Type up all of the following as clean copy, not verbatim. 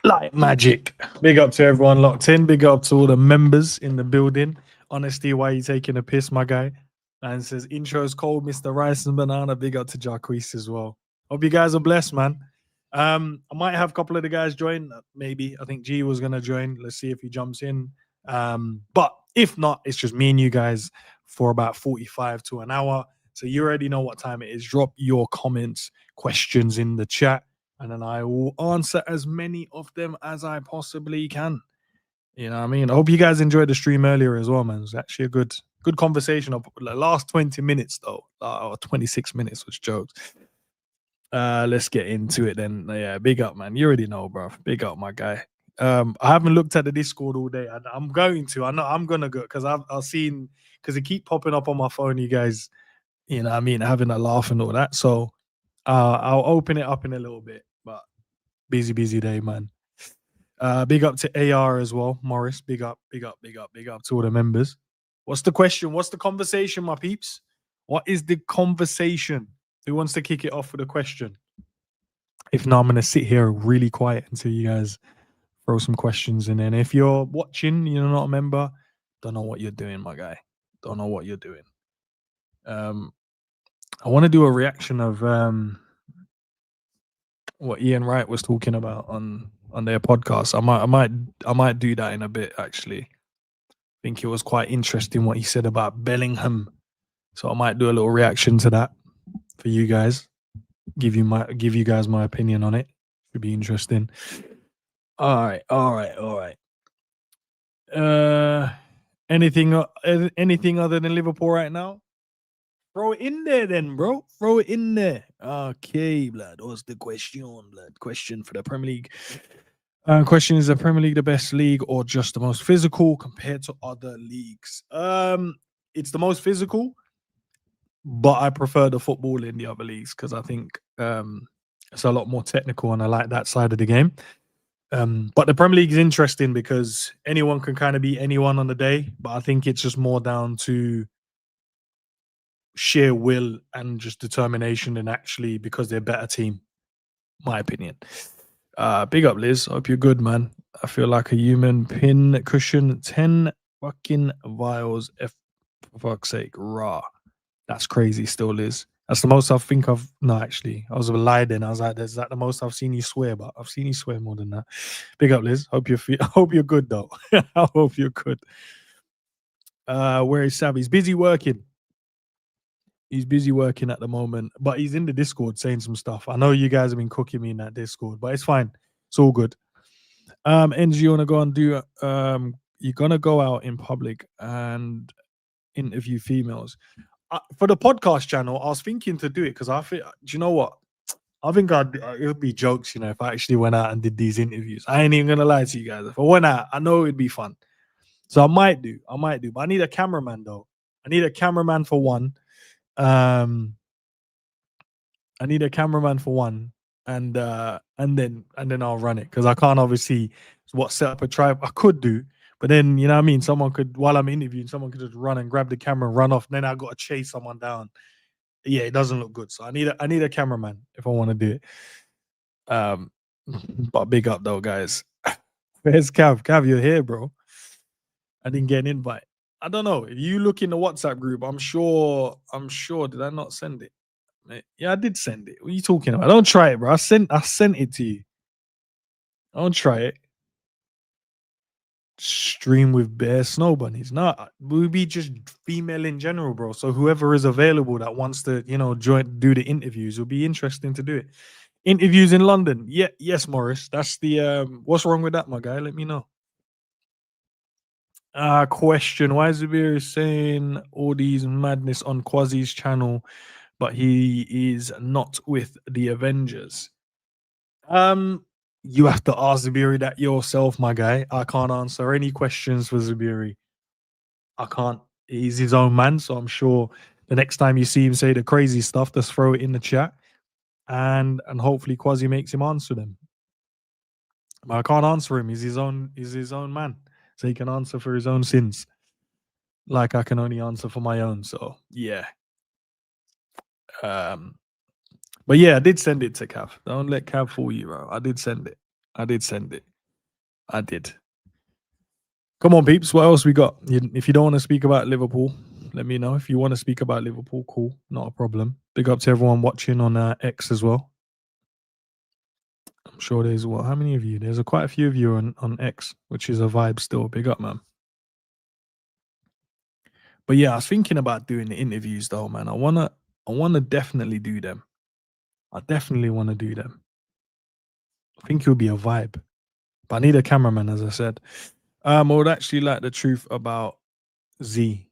Like magic. Big up to everyone locked in. Big up to all the members in the building. Honesty, why you taking a piss, my guy? And says intro's cold, Mr. Rice and Banana. Big up to Jacquees as well. Hope you guys are blessed, man. I might have a couple of the guys join. Maybe I think G was gonna join. Let's see if he jumps in. But if not, it's just me and you guys for about 45 to an hour. So you already know what time it is. Drop your comments, questions in the chat, and then I will answer as many of them as I possibly can. You know what I mean? I hope you guys enjoyed the stream earlier as well, man. It was actually a good conversation. Of the last 20 minutes though, or 26 minutes was jokes. Let's get into it then. Yeah, big up, man. You already know, bro. Big up, my guy. I haven't looked at the Discord all day. I'm going to. I know I'm gonna go because I've seen because it keep popping up on my phone. You guys, you know what I mean, having a laugh and all that. So I'll open it up in a little bit. But busy day, man. Big up to AR as well, Morris. Big up to all the members. What's the question? What's the conversation, my peeps? What is the conversation? Who wants to kick it off with a question? If not, I'm gonna sit here really quiet until you guys throw some questions in. And if you're watching, you're not a member, don't know what you're doing, my guy. Don't know what you're doing. I want to do a reaction of what Ian Wright was talking about on their podcast. I might do that in a bit, actually. I think it was quite interesting what he said about Bellingham. So I might do a little reaction to that for you guys. Give you guys my opinion on it. Should be interesting. All right. Anything other than Liverpool right now? Throw it in there then, bro. Throw it in there. Okay, blood. What's the question, blood? Question for the Premier League. Question, is the Premier League the best league or just the most physical compared to other leagues? It's the most physical, but I prefer the football in the other leagues because I think it's a lot more technical and I like that side of the game. But the Premier League is interesting because anyone can kind of beat anyone on the day, but I think it's just more down to sheer will and just determination and actually because they're a better team, my opinion. Big up, Liz. Hope you're good, man. I feel like a human pin cushion. 10 fucking vials. For fuck's sake. Raw. That's crazy still, Liz. That's the most I think I've... No, actually. I was a lie then. I was like, is that the most I've seen you swear? But I've seen you swear more than that. Big up, Liz. Hope you're good, though. I hope you're good. Where is Sav? He's busy working. He's busy working at the moment, but he's in the Discord saying some stuff. I know you guys have been cooking me in that Discord, but it's fine. It's all good. NG, you want to go and do... you're going to go out in public and interview females. For the podcast channel, I was thinking to do it because I think... Do you know what? I think it would be jokes, if I actually went out and did these interviews. I ain't even going to lie to you guys. If I went out, I know it'd be fun. So I might do. But I need a cameraman, though. I need a cameraman for one. I need a cameraman for one, and then I'll run it because I can't obviously set up a tribe. I could do, but then you know what I mean. Someone could, while I'm interviewing, someone could just run and grab the camera and run off. And then I got to chase someone down. Yeah, it doesn't look good. So I need a cameraman if I want to do it. But big up though, guys. Where's Cav? Cav, you're here, bro. I didn't get an invite. I don't know. If you look in the WhatsApp group, I'm sure. Did I not send it? Yeah, I did send it. What are you talking about? Don't try it, bro. I sent it to you. Don't try it. Stream with bare snow bunnies. No, we'll be just female in general, bro. So whoever is available that wants to, do the interviews, will be interesting to do it. Interviews in London. Yeah, yes, Morris. That's the what's wrong with that, my guy? Let me know. Question. Why is Zabir saying all these madness on Quasi's channel, but he is not with the Avengers? You have to ask Zabiri that yourself, my guy. I can't answer any questions for Zabiri. I can't. He's his own man, so I'm sure the next time you see him say the crazy stuff, just throw it in the chat, and hopefully Quasi makes him answer them. But I can't answer him. He's his own man. So he can answer for his own sins. Like I can only answer for my own. So yeah. But yeah, I did send it to Cav. Don't let Cav fool you, bro. I did send it. I did. Come on, peeps. What else we got? If you don't want to speak about Liverpool, let me know. If you want to speak about Liverpool, cool. Not a problem. Big up to everyone watching on X as well. I'm sure there's how many of you? There's quite a few of you on X, which is a vibe still. Big up, man. But yeah, I was thinking about doing the interviews though, man. I wanna definitely do them. I definitely want to do them. I think it'll be a vibe. But I need a cameraman, as I said. I would actually like the truth about Z.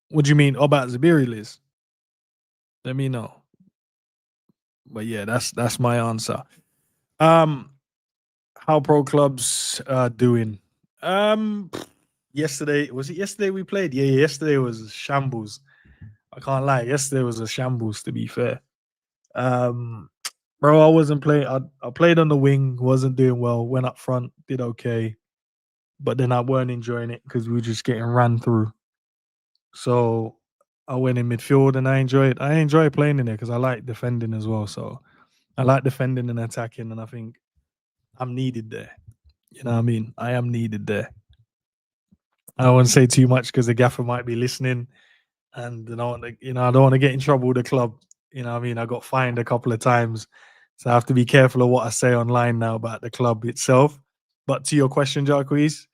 What do you mean about Zabiri, Liz? Let me know. But yeah, that's my answer. Um, how pro clubs doing? Um, yesterday was it yesterday we played? Yeah, yesterday was shambles. I can't lie. Yesterday was a shambles. To be fair, um, bro, I wasn't playing. I played on the wing, wasn't doing well. Went up front, did okay, but then I weren't enjoying it because we were just getting ran through. So I went in midfield and I enjoy it. I enjoy playing in there because I like defending as well. So I like defending and attacking, and I think I'm needed there. You know what I mean? I am needed there. I don't want to say too much because the gaffer might be listening, and I don't want to get in trouble with the club. You know what I mean? I got fined a couple of times, so I have to be careful of what I say online now about the club itself. But to your question, Jarquez,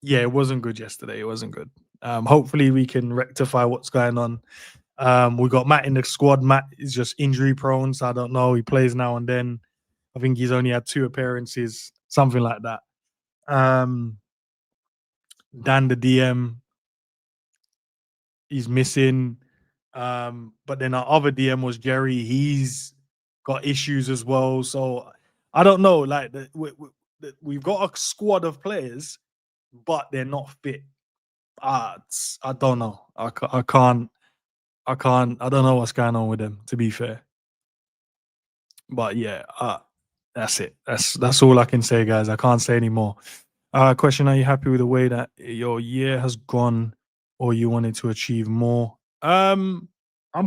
yeah, it wasn't good yesterday. It wasn't good. Hopefully, we can rectify what's going on. We got Matt in the squad. Matt is just injury prone, so I don't know. He plays now and then. I think he's only had 2 appearances, something like that. Dan the DM, he's missing. But then our other DM was Jerry. He's got issues as well. So I don't know. Like we've got a squad of players, but they're not fit. I don't know. I can't. I don't know what's going on with them. To be fair, but yeah, that's it. That's all I can say, guys. I can't say any more. Question: Are you happy with the way that your year has gone, or you wanted to achieve more? I'm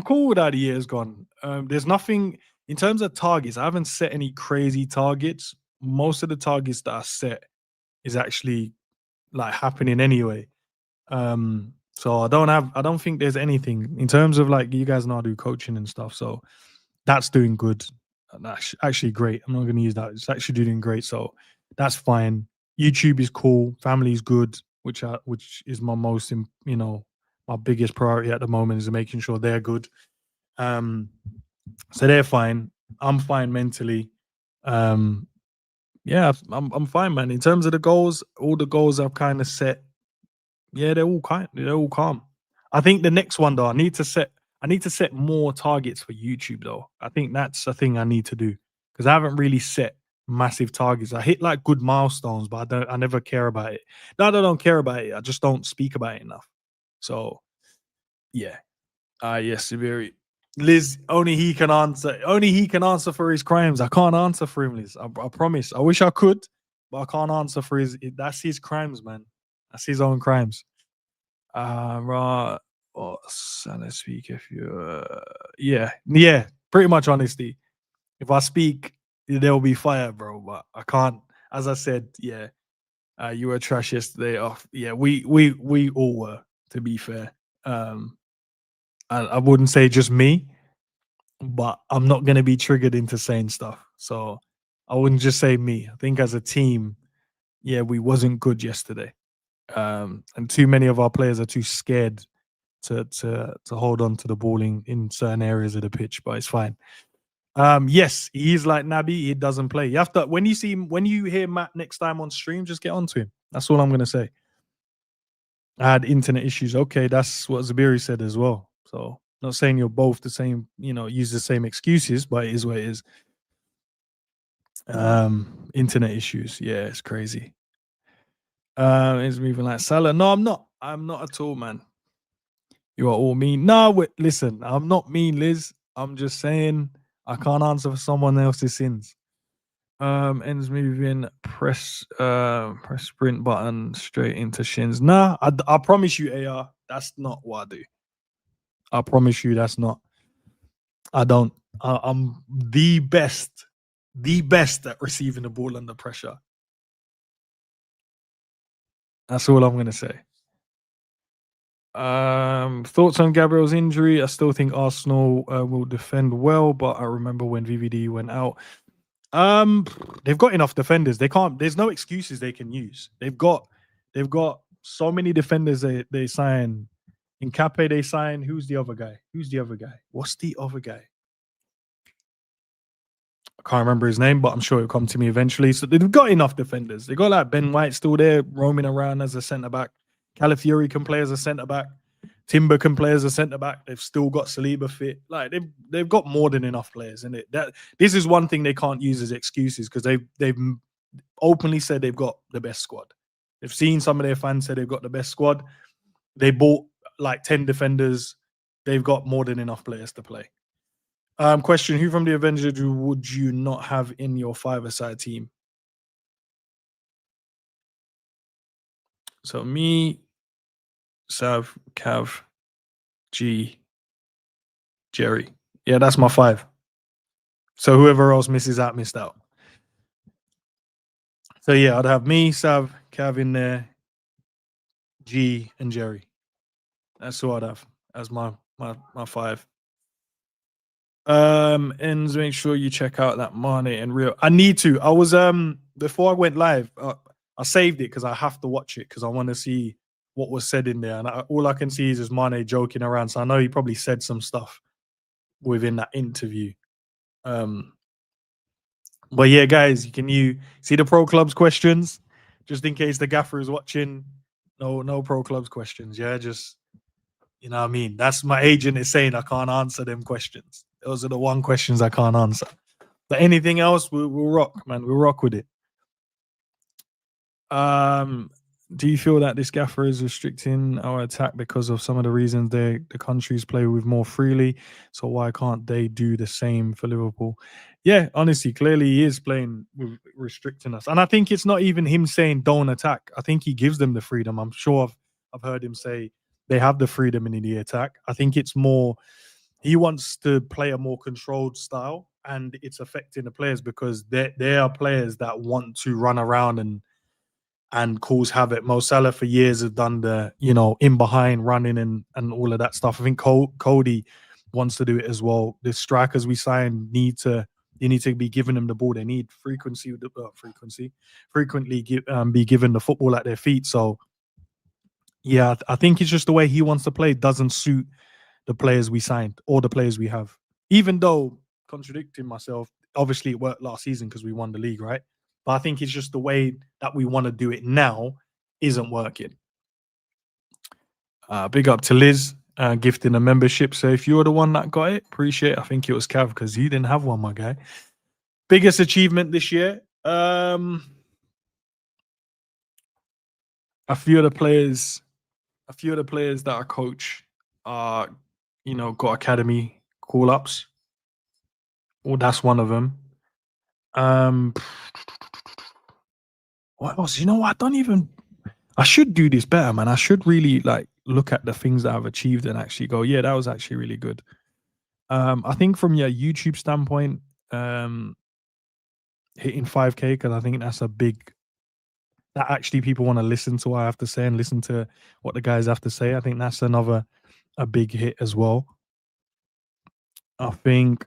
cool with how the year has gone. There's nothing in terms of targets. I haven't set any crazy targets. Most of the targets that I set is actually like happening anyway. So I don't think there's anything in terms of like you guys know I do coaching and stuff. So that's doing good. That's actually great. I'm not going to use that. It's actually doing great. So that's fine. YouTube is cool. Family's good, which is my most, my biggest priority at the moment is making sure they're good. So they're fine. I'm fine mentally. Um, yeah, I'm fine, man. In terms of the goals, all the goals I've kind of set, yeah, they're all calm. I think the next one though, I need to set more targets for YouTube though. I think that's a thing I need to do because I haven't really set massive targets. I hit like good milestones, but I never care about it. Not that I don't care about it, I just don't speak about it enough. So yeah. Yes, very Liz, only he can answer. Only he can answer for his crimes. I can't answer for him, Liz. I promise. I wish I could, but I can't answer for that's his crimes, man. That's his own crimes. Right. Oh, so let's speak if you. Yeah. Pretty much honesty. If I speak, there will be fire, bro. But I can't. As I said, yeah. You were trash yesterday. Off. Yeah, we all were. To be fair, I wouldn't say just me, but I'm not gonna be triggered into saying stuff. So I wouldn't just say me. I think as a team, yeah, we wasn't good yesterday. And too many of our players are too scared to hold on to the ball in certain areas of the pitch, but it's fine. Yes, he's like Naby. He doesn't play. You have to when you hear Matt next time on stream, just get onto him. That's all I'm gonna say. I had internet issues. Okay, that's what Zabiri said as well. So not saying you're both the same, use the same excuses, but it is what it is. Internet issues. Yeah, it's crazy. It's moving like Salah. No, I'm not. I'm not at all, man. You are all mean. No, listen, I'm not mean, Liz. I'm just saying I can't answer for someone else's sins. Ends moving, press sprint button straight into shins. Nah, I promise you, AR, that's not what I do. I promise you that's not. I don't. I'm the best The best at receiving the ball under pressure. That's all I'm gonna say. Thoughts on Gabriel's injury? I still think Arsenal will defend well, but I remember when VVD went out. Um, they've got enough defenders. They can't. There's no excuses they can use. They've got so many defenders. They sign. In Cape, they sign. Who's the other guy? What's the other guy? I can't remember his name, but I'm sure it'll come to me eventually. So they've got enough defenders. They got like Ben White still there roaming around as a centre back. Calafiori can play as a centre back. Timber can play as a centre back. They've still got Saliba fit. Like they've got more than enough players in it. That this is one thing they can't use as excuses because they've openly said they've got the best squad. They've seen some of their fans say they've got the best squad. They bought like 10 defenders. They've got more than enough players to play. Question: who from the Avengers would you not have in your five-a-side team? So me, Sav, Cav, G, Jerry. Yeah, that's my five. So whoever else misses out, missed out. So yeah, I'd have me, Sav, Cav in there, G, and Jerry. That's who I'd have as my five. Ends, make sure you check out that Mane and Real. I need to. I was before I went live, I saved it because I have to watch it because I want to see what was said in there. And all I can see is just Mane joking around. So I know he probably said some stuff within that interview. But yeah, guys, you see the pro clubs questions? Just in case the gaffer is watching. No pro clubs questions. Yeah, just you know what I mean? That's my agent is saying I can't answer them questions. Those are the one questions I can't answer. But anything else, we'll rock, man. We'll rock with it. Do you feel that this gaffer is restricting our attack because of some of the reasons the countries play with more freely? So why can't they do the same for Liverpool? Yeah, honestly, clearly he is playing with restricting us. And I think it's not even him saying don't attack. I think he gives them the freedom. I'm sure I've heard him say they have the freedom in the attack. I think it's more he wants to play a more controlled style and it's affecting the players because there are players that want to run around and cause havoc. Mo Salah for years have done the, in behind running and all of that stuff. I think Cody wants to do it as well. The strikers we sign need to be giving them the ball. They need frequently be given the football at their feet. So yeah, I think it's just the way he wants to play doesn't suit the players we signed or the players we have. Even though, contradicting myself, obviously it worked last season because we won the league, right? But I think it's just the way that we want to do it now isn't working. Big up to Liz, gifting a membership. So if you're the one that got it, appreciate it. I think it was Cav because he didn't have one, my guy. Biggest achievement this year. A few of the players that I coach are, got academy call-ups. Well, that's one of them. What else? You know what? I should do this better, man. I should really look at the things that I've achieved and actually go, yeah, that was actually really good. I think from your YouTube standpoint, hitting 5K, because I think that's that actually people want to listen to what I have to say and listen to what the guys have to say. I think that's a big hit as well. I think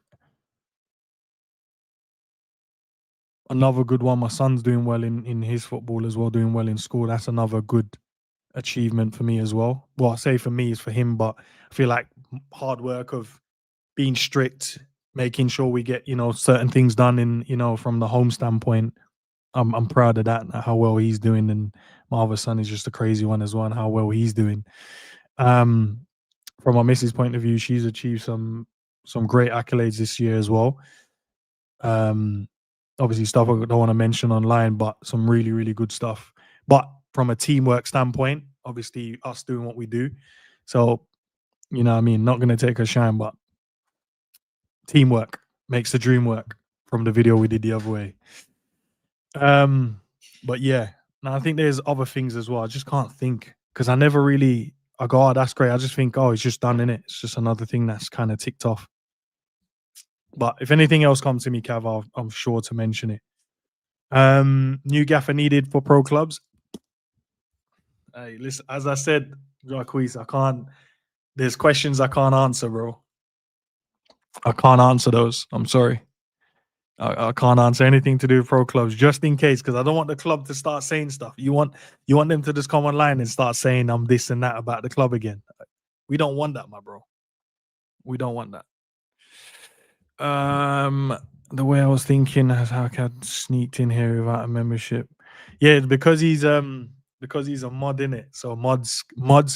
another good one, my son's doing well in his football as well, doing well in school. That's another good achievement for me as well. Well, I say for me is for him, but I feel like hard work of being strict, making sure we get, certain things done in, from the home standpoint. I'm proud of that, how well he's doing. And my other son is just a crazy one as well, and how well he's doing. From my missus' point of view, she's achieved some great accolades this year as well. Obviously stuff I don't want to mention online, but some really, really good stuff. But from a teamwork standpoint, obviously us doing what we do. So, you know what I mean? Not going to take a shine, but teamwork makes the dream work from the video we did the other way. But yeah, now I think there's other things as well. I just can't think because I go, oh, that's great. I just think, oh, it's just done, innit? It's just another thing that's kind of ticked off. But if anything else comes to me, Cav, I'm sure to mention it. New gaffer needed for pro clubs. Hey, listen, as I said, Jacquees, I can't. There's questions I can't answer, bro. I can't answer those. I'm sorry. I can't answer anything to do with pro clubs, just in case, because I don't want the club to start saying stuff. You want them to just come online and start saying I'm this and that about the club again. We don't want that, my bro. We don't want that. The way I was thinking is how I got sneaked in here without a membership. Yeah, it's because he's a mod in it. So mods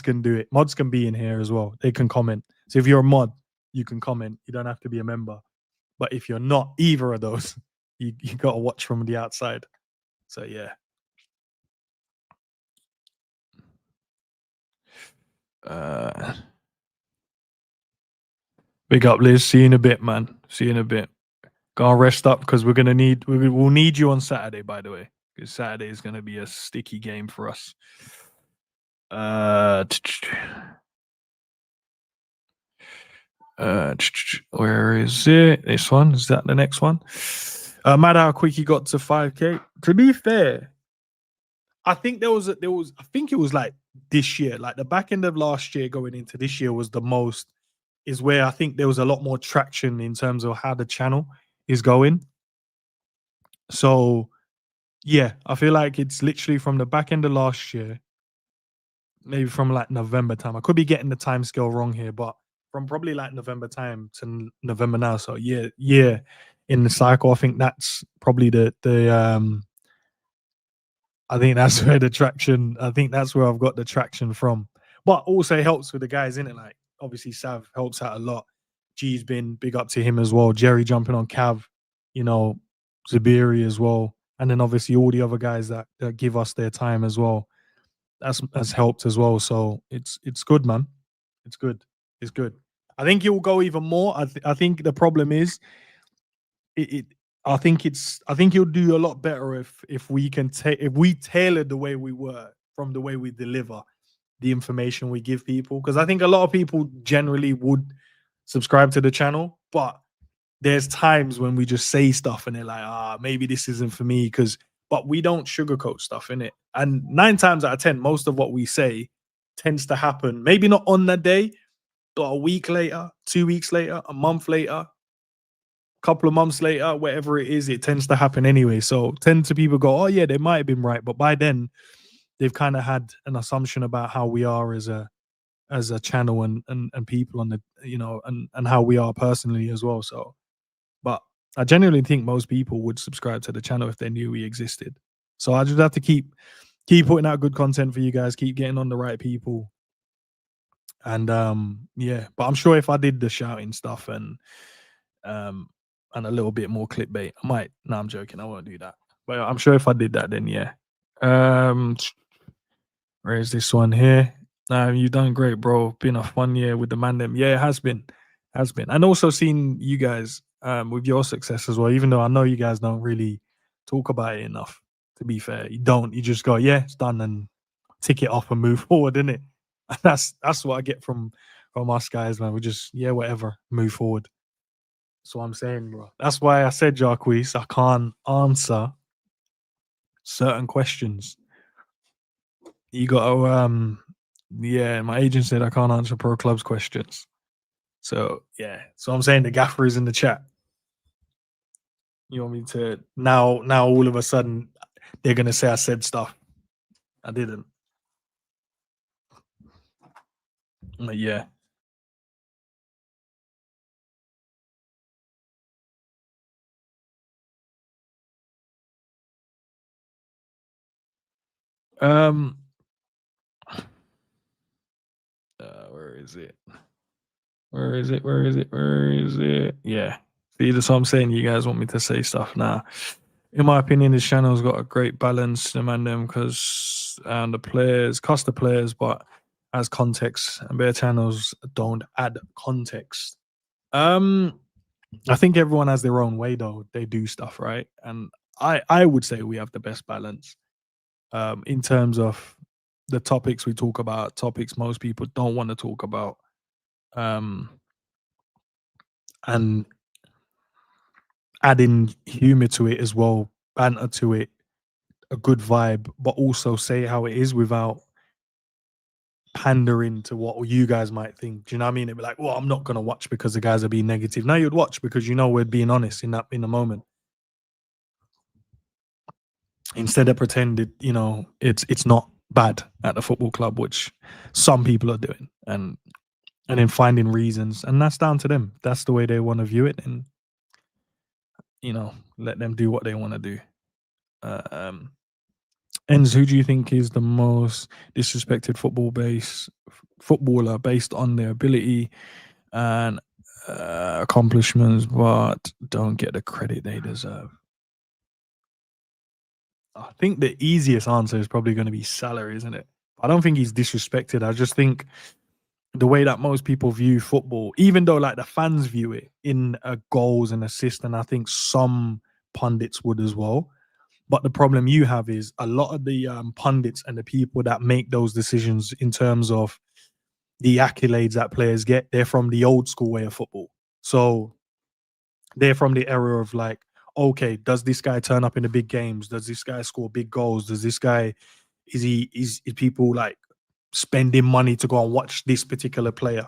can do it. Mods can be in here as well. They can comment. So if you're a mod, you can comment. You don't have to be a member. But if you're not either of those, you got to watch from the outside. So yeah. Big up, Liz. See you in a bit, man. See you in a bit. Go and rest up because we'll need you on Saturday, by the way. Because Saturday is gonna be a sticky game for us. Where is it? This one? Is that the next one? Mad how quick he got to 5K. To be fair, I think I think it was like this year, like the back end of last year going into this year was the most, is where I think there was a lot more traction in terms of how the channel is going. So yeah, I feel like it's literally from the back end of last year, maybe from like November time. I could be getting the time scale wrong here, but from probably like November time to November now. So yeah, in the cycle, I think that's probably the I think that's where the traction. I think that's where I've got the traction from. But also helps with the guys in it. Like obviously Sav helps out a lot. G's been big up to him as well. Jerry jumping on Cav, you know, Zabiri as well, and then obviously all the other guys that give us their time as well. That's helped as well. So it's good, man. It's good. It's good. I think it will go even more. I think the problem is it I think you'll do a lot better if we can take if we tailor the way we were from the way we deliver the information we give people, because I think a lot of people generally would subscribe to the channel, but there's times when we just say stuff and they're like, maybe this isn't for me, because but we don't sugarcoat stuff in it, and 9 times out of 10 most of what we say tends to happen, maybe not on that day, but a week later, 2 weeks later, a month later, couple of months later, whatever it is, it tends to happen anyway. So tend to people go, oh yeah, they might have been right, but by then they've kind of had an assumption about how we are as a channel and people on the, and how we are personally as well. So, but I genuinely think most people would subscribe to the channel if they knew we existed. So I just have to keep putting out good content for you guys, keep getting on the right people, and yeah. But I'm sure if I did the shouting stuff um and a little bit more clickbait, I might. No, I'm joking. I won't do that. But I'm sure if I did that, then yeah. Um, where is this one here? You've done great, bro. Been a fun year with the man. Them, yeah, it has been, and also seeing you guys with your success as well. Even though I know you guys don't really talk about it enough. To be fair, you don't. You just go, yeah, it's done, and tick it off and move forward, isn't it? And that's what I get from us guys, man. We just whatever, move forward. That's what I'm saying, bro. That's why I said, Jarquez, I can't answer certain questions. You got to, yeah, my agent said I can't answer pro clubs questions. So, yeah. So I'm saying the gaffer is in the chat. You want me to, now all of a sudden, they're going to say I said stuff. I didn't. But yeah. Where is it? Where is it? Where is it? Where is it? Yeah. See, that's what I'm saying. You guys want me to say stuff now. In my opinion, this channel's got a great balance among them because the players cost the players, but as context, and better channels don't add context. I think everyone has their own way though. They do stuff right, and I would say we have the best balance in terms of the topics we talk about, topics most people don't want to talk about, and adding humor to it as well, banter to it, a good vibe, but also say how it is without pandering to what you guys might think. Do you know what I mean? It'd be like, well, I'm not gonna watch because the guys are being negative. Now you'd watch because you know we're being honest in the moment. Instead of pretended, it's not bad at the football club, which some people are doing, and then finding reasons, and that's down to them. That's the way they want to view it, and let them do what they want to do. Um, Enz, who do you think is the most disrespected footballer based on their ability and accomplishments, but don't get the credit they deserve? I think the easiest answer is probably going to be salary, isn't it? I don't think he's disrespected. I just think the way that most people view football, even though like the fans view it in goals and assists, and I think some pundits would as well. But the problem you have is a lot of the pundits and the people that make those decisions in terms of the accolades that players get, they're from the old school way of football. So they're from the era of like, okay, does this guy turn up in the big games? Does this guy score big goals? Does this guy is people like spending money to go and watch this particular player?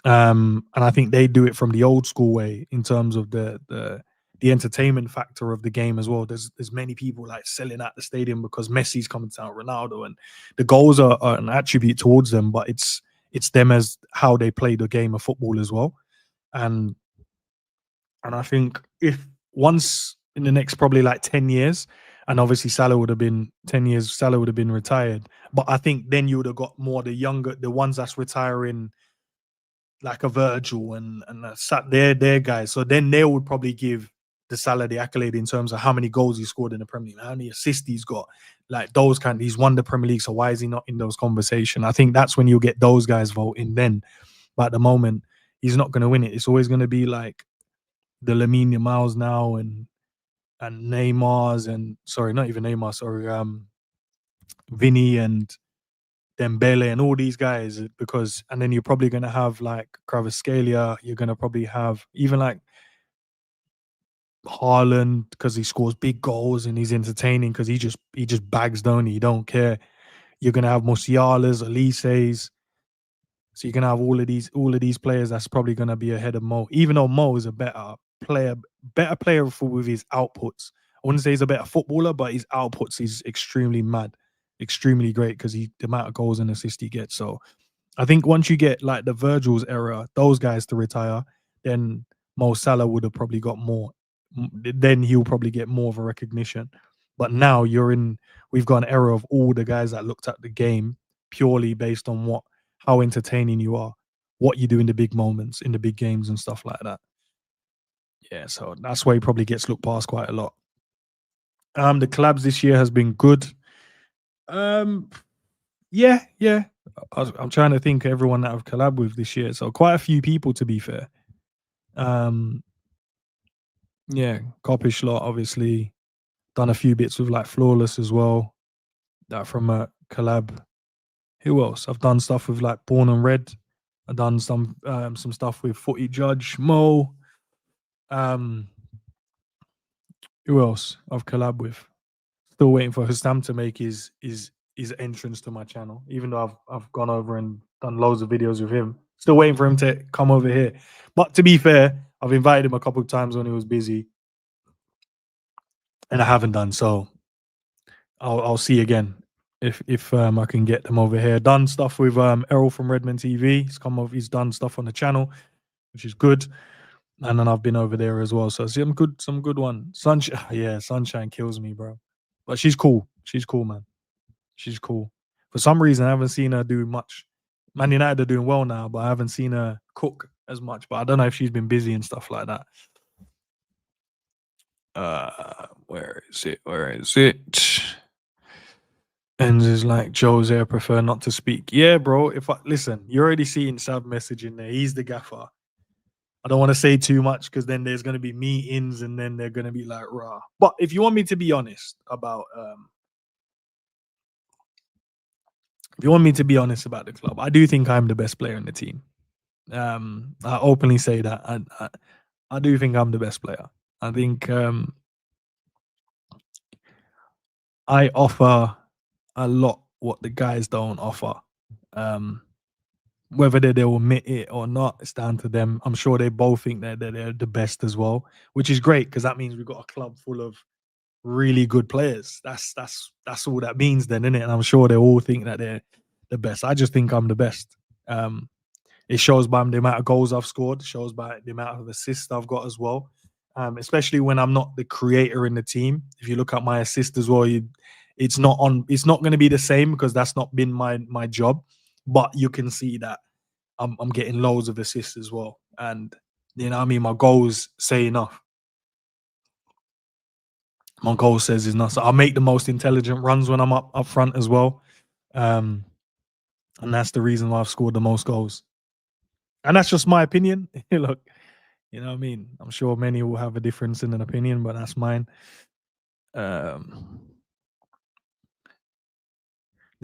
And I think they do it from the old school way in terms of the entertainment factor of the game as well. There's many people like selling out the stadium because Messi's coming to town, Ronaldo, and the goals are an attribute towards them, but it's them as how they play the game of football as well. And I think if once in the next probably like 10 years, and obviously Salah would have been 10 years, Salah would have been retired. But I think then you would have got more the ones that's retiring, like a Virgil and sat their guys. So then they would probably give the Salah the accolade in terms of how many goals he scored in the Premier League, how many assists he's got, like those kind. He's won the Premier League, so why is he not in those conversations? I think that's when you'll get those guys voting then. But at the moment, he's not going to win it. It's always going to be like the Lamine Yamals now and Neymar's and sorry, not even Neymar, sorry, Vinny and Dembele and all these guys because and then you're probably gonna have like Kvaratskhelia, you're gonna probably have even like Haaland because he scores big goals and he's entertaining because he just bags, don't he? You don't care. You're gonna have Musiala's, Elise's. So you're gonna have all of these players that's probably gonna be ahead of Mo, even though Mo is a better player with his outputs. I wouldn't say he's a better footballer, but his outputs is extremely mad, extremely great because the amount of goals and assists he gets. So I think once you get like the Virgil's era, those guys to retire, then Mo Salah would have probably got more. Then he'll probably get more of a recognition. But now we've got an era of all the guys that looked at the game purely based on how entertaining you are, what you do in the big moments, in the big games and stuff like that. Yeah, so that's why he probably gets looked past quite a lot. The collabs this year has been good. Um, yeah, yeah. I'm trying to think of everyone that I've collabed with this year. So quite a few people, to be fair. Um, yeah, Coppish lot, obviously. Done a few bits with like Flawless as well. That from a collab. Who else? I've done stuff with like Born and Red. I've done some stuff with Footy Judge, Mo. Um, who else I've collabed with? Still waiting for Hussam to make his entrance to my channel, even though I've gone over and done loads of videos with him. Still waiting for him to come over here. But to be fair, I've invited him a couple of times when he was busy, and I haven't done. So I'll see again if I can get them over here. Done stuff with Errol from Redmond TV. He's come over. He's done stuff on the channel, which is good. And then I've been over there as well. So some good one. Sunshine, yeah, Sunshine kills me, bro. But she's cool. She's cool, man. She's cool. For some reason, I haven't seen her do much. Man United are doing well now, but I haven't seen her cook as much. But I don't know if she's been busy and stuff like that. Where is it? Where is it? And is like Jose, I prefer not to speak. Yeah, bro. If I listen, you're already seeing Sav message in there. He's the gaffer. I don't want to say too much because then there's gonna be meetings and then they're gonna be like raw. But if you want me to be honest about if you want me to be honest about the club, I do think I'm the best player in the team. I openly say that. I do think I'm the best player. I think I offer a lot what the guys don't offer. Um, whether they'll admit it or not, it's down to them. I'm sure they both think that they're the best as well, which is great because that means we've got a club full of really good players. That's all that means then, isn't it? And I'm sure they all think that they're the best. I just think I'm the best. It shows by the amount of goals I've scored, it shows by the amount of assists I've got as well. Especially when I'm not the creator in the team. If you look at my assist as well, it's not going to be the same because that's not been my job. But you can see that I'm getting loads of assists as well. And you know what I mean, my goals say enough. My goal says enough. So I make the most intelligent runs when I'm up front as well. And that's the reason why I've scored the most goals. And that's just my opinion. Look, you know what I mean? I'm sure many will have a difference in an opinion, but that's mine. The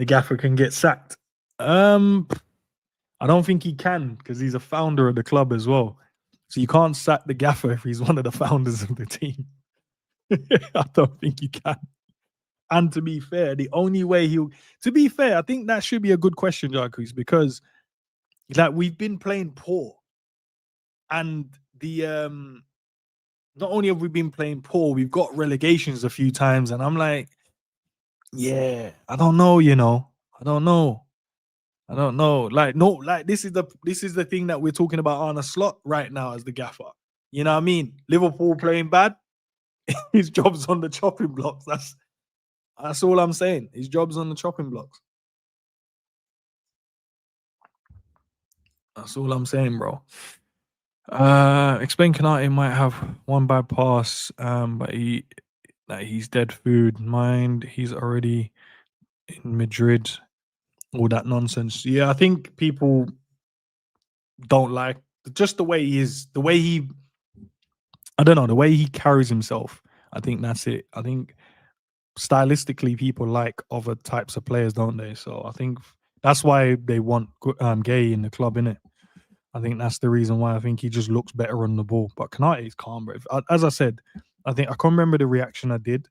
gaffer can get sacked. I don't think he can because he's a founder of the club as well. So you can't sack the gaffer if he's one of the founders of the team. I don't think he can. And to be fair, the only way to be fair, I think that should be a good question, Jacques, because like we've been playing poor. And not only have we been playing poor, we've got relegations a few times, and I'm like, yeah, I don't know, I don't know. Like, no, like this is the thing that we're talking about Arne Slot right now as the gaffer. You know what I mean? Liverpool playing bad, his job's on the chopping blocks. That's all I'm saying. His job's on the chopping blocks. That's all I'm saying, bro. Explain Kanate might have one bad pass, but he's dead food. Mind he's already in Madrid. All that nonsense. Yeah, I think people don't like just the way he is, I don't know, the way he carries himself. I think that's it. I think stylistically people like other types of players, don't they? So I think that's why they want Gay in the club, innit? I think that's the reason why I think he just looks better on the ball. But Kanate is calm, bro. As I said, I think I can't remember the reaction I did,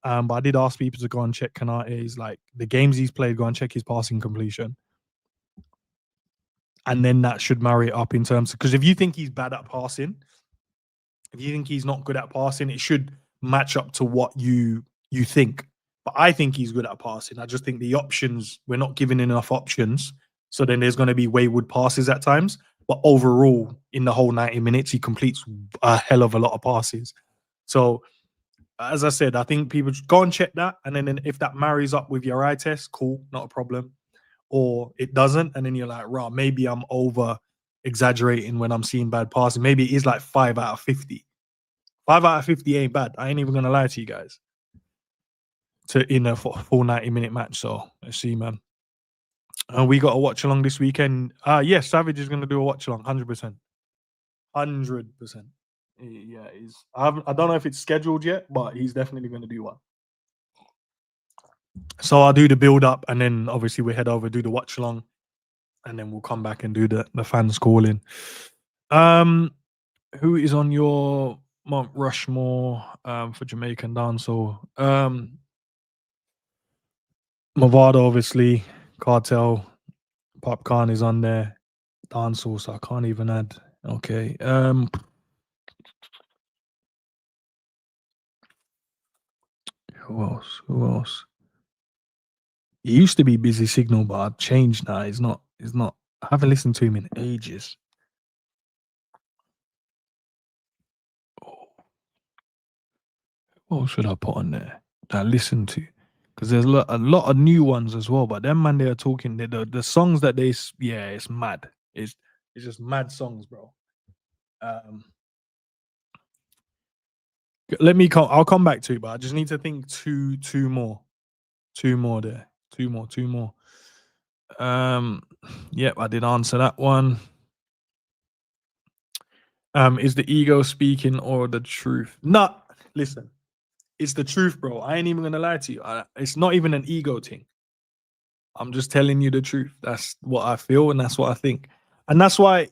but I did ask people to go and check Kanate's like the games he's played. Go and check his passing completion, and then that should marry it up in terms because if you think he's bad at passing, if you think he's not good at passing, it should match up to what you think. But I think he's good at passing. I just think the options, we're not giving enough options. So then there's going to be wayward passes at times. But overall, in the whole 90 minutes, he completes a hell of a lot of passes. So, as I said, I think people should go and check that. And then if that marries up with your eye test, cool, not a problem. Or it doesn't. And then you're like, right, maybe I'm over exaggerating when I'm seeing bad passing. Maybe it is like 5 out of 50. 5 out of 50 ain't bad. I ain't even going to lie to you guys. In a full 90-minute match. So, let's see, man. And we got a watch along this weekend. Yes, Savage is going to do a watch along, 100%. 100%. Yeah, I don't know if it's scheduled yet, but he's definitely going to do one. So I'll do the build up, and then obviously we head over, do the watch along, and then we'll come back and do the fans calling. Who is on your Mount Rushmore for Jamaican dancehall? Mavado, obviously, Cartel, Popcorn is on there, dancehall, so I can't even add. Okay. Who else? It used to be Busy Signal, but I've changed now. It's not. I haven't listened to him in ages. What should I put on there that I listen to? Because there's a lot of new ones as well. But them man, they are talking the songs that it's mad. It's just mad songs, bro. Let me come. I'll come back to it, but I just need to think two more there. Two more. Yep, I did answer that one. Is the ego speaking or the truth? Nah, listen, it's the truth, bro. I ain't even gonna lie to you. It's not even an ego thing. I'm just telling you the truth. That's what I feel and that's what I think. And that's why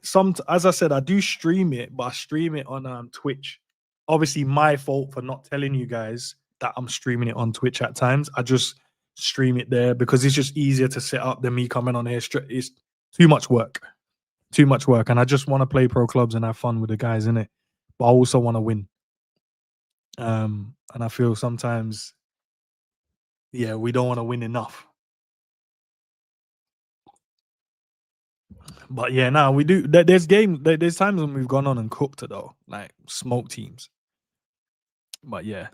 as I said, I do stream it, but I stream it on Twitch. obviously my fault for not telling you guys that I'm streaming it on Twitch at times. I just stream it there because it's just easier to set up than me coming on here. It's too much work, and I just want to play pro clubs and have fun with the guys in it. But I also want to win. And I feel sometimes, yeah, we don't want to win enough. But yeah, now we do. There's there's times when we've gone on and cooked it though, like smoke teams. But yeah,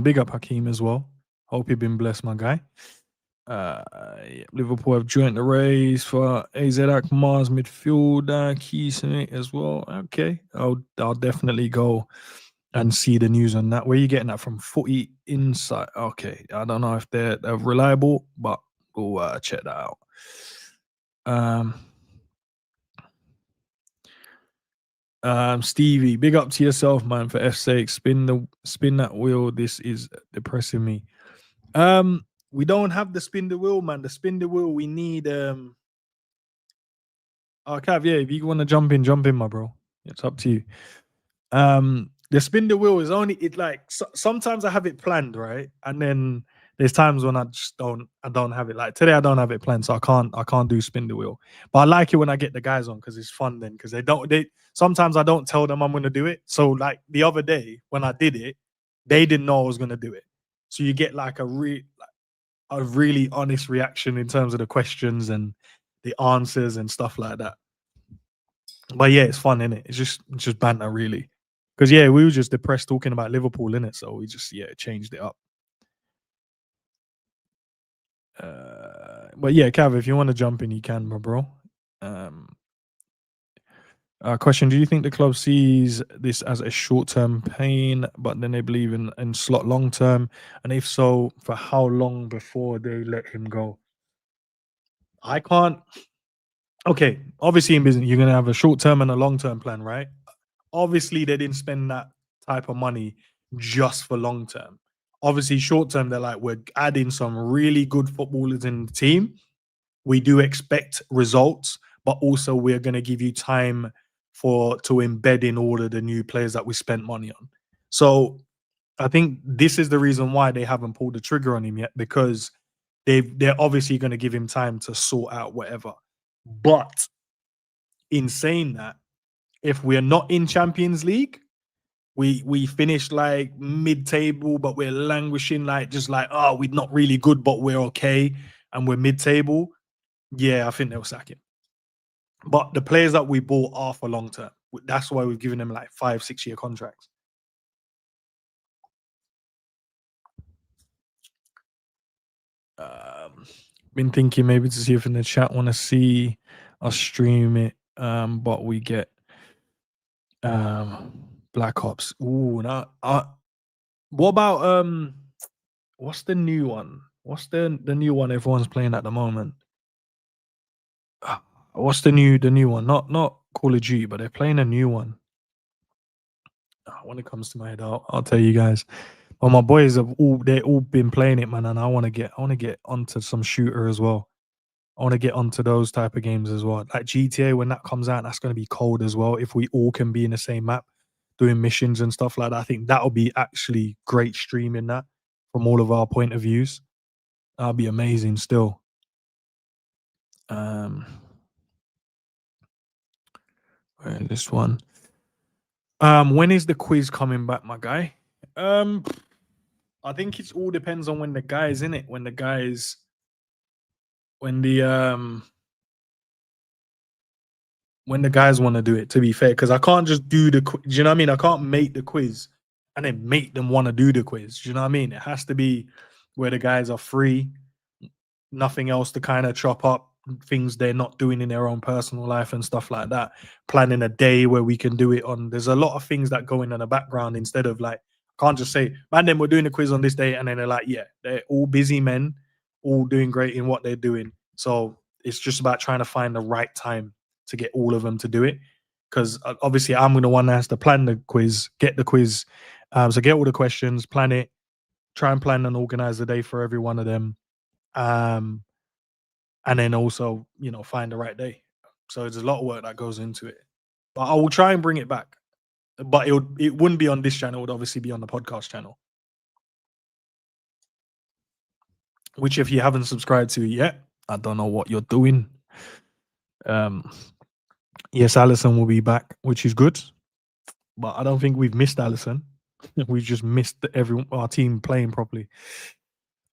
big up Hakeem as well. Hope you've been blessed, my guy. Yeah, Liverpool have joined the race for AZ Akmar's midfielder Keesmith as well. Okay, I'll definitely go and see the news on that. Where are you getting that from? Footy Insight. Okay, I don't know if they're reliable, but we'll check that out. Stevie, big up to yourself, man. For F's sake, spin that wheel. This is depressing me. We don't have the spin the wheel, man. The spin the wheel, we need oh Cav, yeah, if you want to jump in, my bro. It's up to you. The spin the wheel is only sometimes I have it planned, right? And then there's times when I don't have it. Like today I don't have it planned, so I can't do spin the wheel. But I like it when I get the guys on because it's fun then. Because they sometimes I don't tell them I'm gonna do it. So like the other day when I did it, they didn't know I was gonna do it. So you get like a really honest reaction in terms of the questions and the answers and stuff like that. But yeah, it's fun, innit? It's just banter, really. Because yeah, we were just depressed talking about Liverpool, innit? So we just changed it up. But yeah, Cav, if you want to jump in, you can, my bro. Question: do you think the club sees this as a short-term pain, but then they believe in Slot long-term? And if so, for how long before they let him go? I can't. Okay, obviously in business, you're gonna have a short-term and a long-term plan, right? Obviously, they didn't spend that type of money just for long-term. Obviously, short-term, they're like, we're adding some really good footballers in the team. We do expect results, but also we're going to give you time to embed in all of the new players that we spent money on. So I think this is the reason why they haven't pulled the trigger on him yet, because they're obviously going to give him time to sort out whatever. But in saying that, if we're not in Champions League, we finished like mid-table, but we're languishing we're not really good, but we're okay, and we're mid-table. Yeah, I think they'll sack him. But the players that we bought are for long term. That's why we've given them like 5-6 year contracts. Been thinking maybe to see if in the chat want to see us stream it, but we get Black Ops. Ooh, now what about what's the new one? What's the new one everyone's playing at the moment? What's the new one? Not Call of Duty, but they're playing a new one. When it comes to my head, I'll tell you guys. Well, my boys have all been playing it, man, and I want to get onto some shooter as well. I want to get onto those type of games as well. Like GTA, when that comes out, that's going to be cold as well. If we all can be in the same map, doing missions and stuff like that, I think that'll be actually great streaming that from all of our point of views. That'll be amazing still. This one. When is the quiz coming back, my guy? I think it all depends on when the guy's in it. When the guys want to do it, to be fair, because I can't just do the do you know what I mean? I can't make the quiz and then make them want to do the quiz. Do you know what I mean? It has to be where the guys are free, nothing else to kind of chop up, things they're not doing in their own personal life and stuff like that. Planning a day where we can do it on. There's a lot of things that go in the background instead of like, can't just say, man, then we're doing a quiz on this day, and then they're like, yeah, they're all busy men, all doing great in what they're doing. So it's just about trying to find the right time to get all of them to do it. Because obviously I'm the one that has to plan the quiz, get the quiz. So get all the questions, plan it, try and plan and organize the day for every one of them. And then also, find the right day. So there's a lot of work that goes into it. But I will try and bring it back. but it wouldn't be on this channel. It would obviously be on the podcast channel. Which, if you haven't subscribed to yet, I don't know what you're doing. Yes, Allison will be back, which is good, but I don't think we've missed Allison. We've just missed our team playing properly.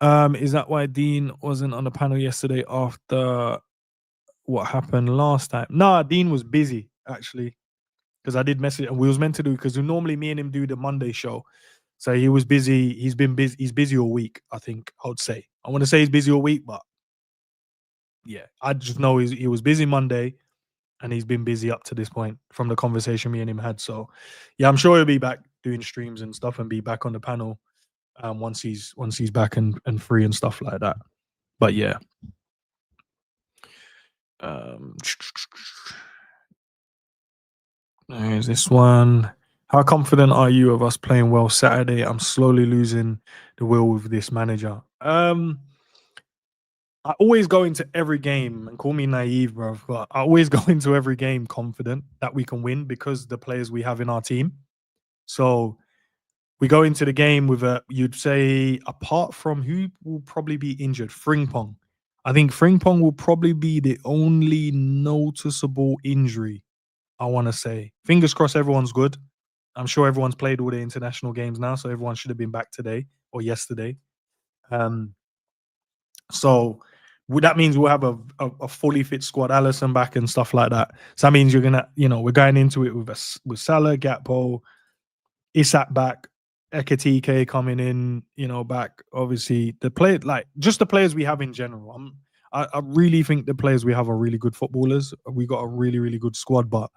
Is that why Dean wasn't on the panel yesterday after what happened last time? Nah, Dean was busy actually, because I did message and we was meant to do, because normally me and him do the Monday show. So he was busy. He's been busy. He's busy all week, I think I would say. I want to say he's busy all week, but yeah, I just know he was busy Monday and he's been busy up to this point from the conversation me and him had. So yeah, I'm sure he'll be back doing streams and stuff and be back on the panel once he's back and free and stuff like that. But yeah. There's this one. How confident are you of us playing well Saturday? I'm slowly losing the will with this manager. I always go into every game, and call me naive, bro, but I always go into every game confident that we can win because the players we have in our team. So we go into the game with you'd say, apart from who will probably be injured, Frimpong. I think Frimpong will probably be the only noticeable injury, I want to say. Fingers crossed everyone's good. I'm sure everyone's played all the international games now, so everyone should have been back today or yesterday. So that means we'll have a fully fit squad, Allison back and stuff like that. So that means we're going into it with Salah, Gakpo, Isak back, Ekatike coming in, back. Obviously, the players we have in general. I really think the players we have are really good footballers. We got a really, really good squad, but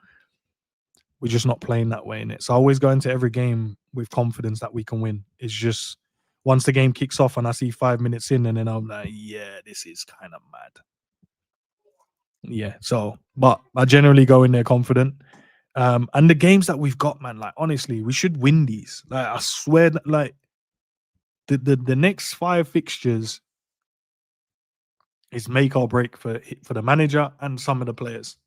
we're just not playing that way in it. So I always go into every game with confidence that we can win. It's just once the game kicks off and I see 5 minutes in, and then I'm like, yeah, this is kind of mad. Yeah. So, but I generally go in there confident. And the games that we've got, man, like honestly, we should win these. Like I swear, like the next 5 fixtures is make or break for the manager and some of the players.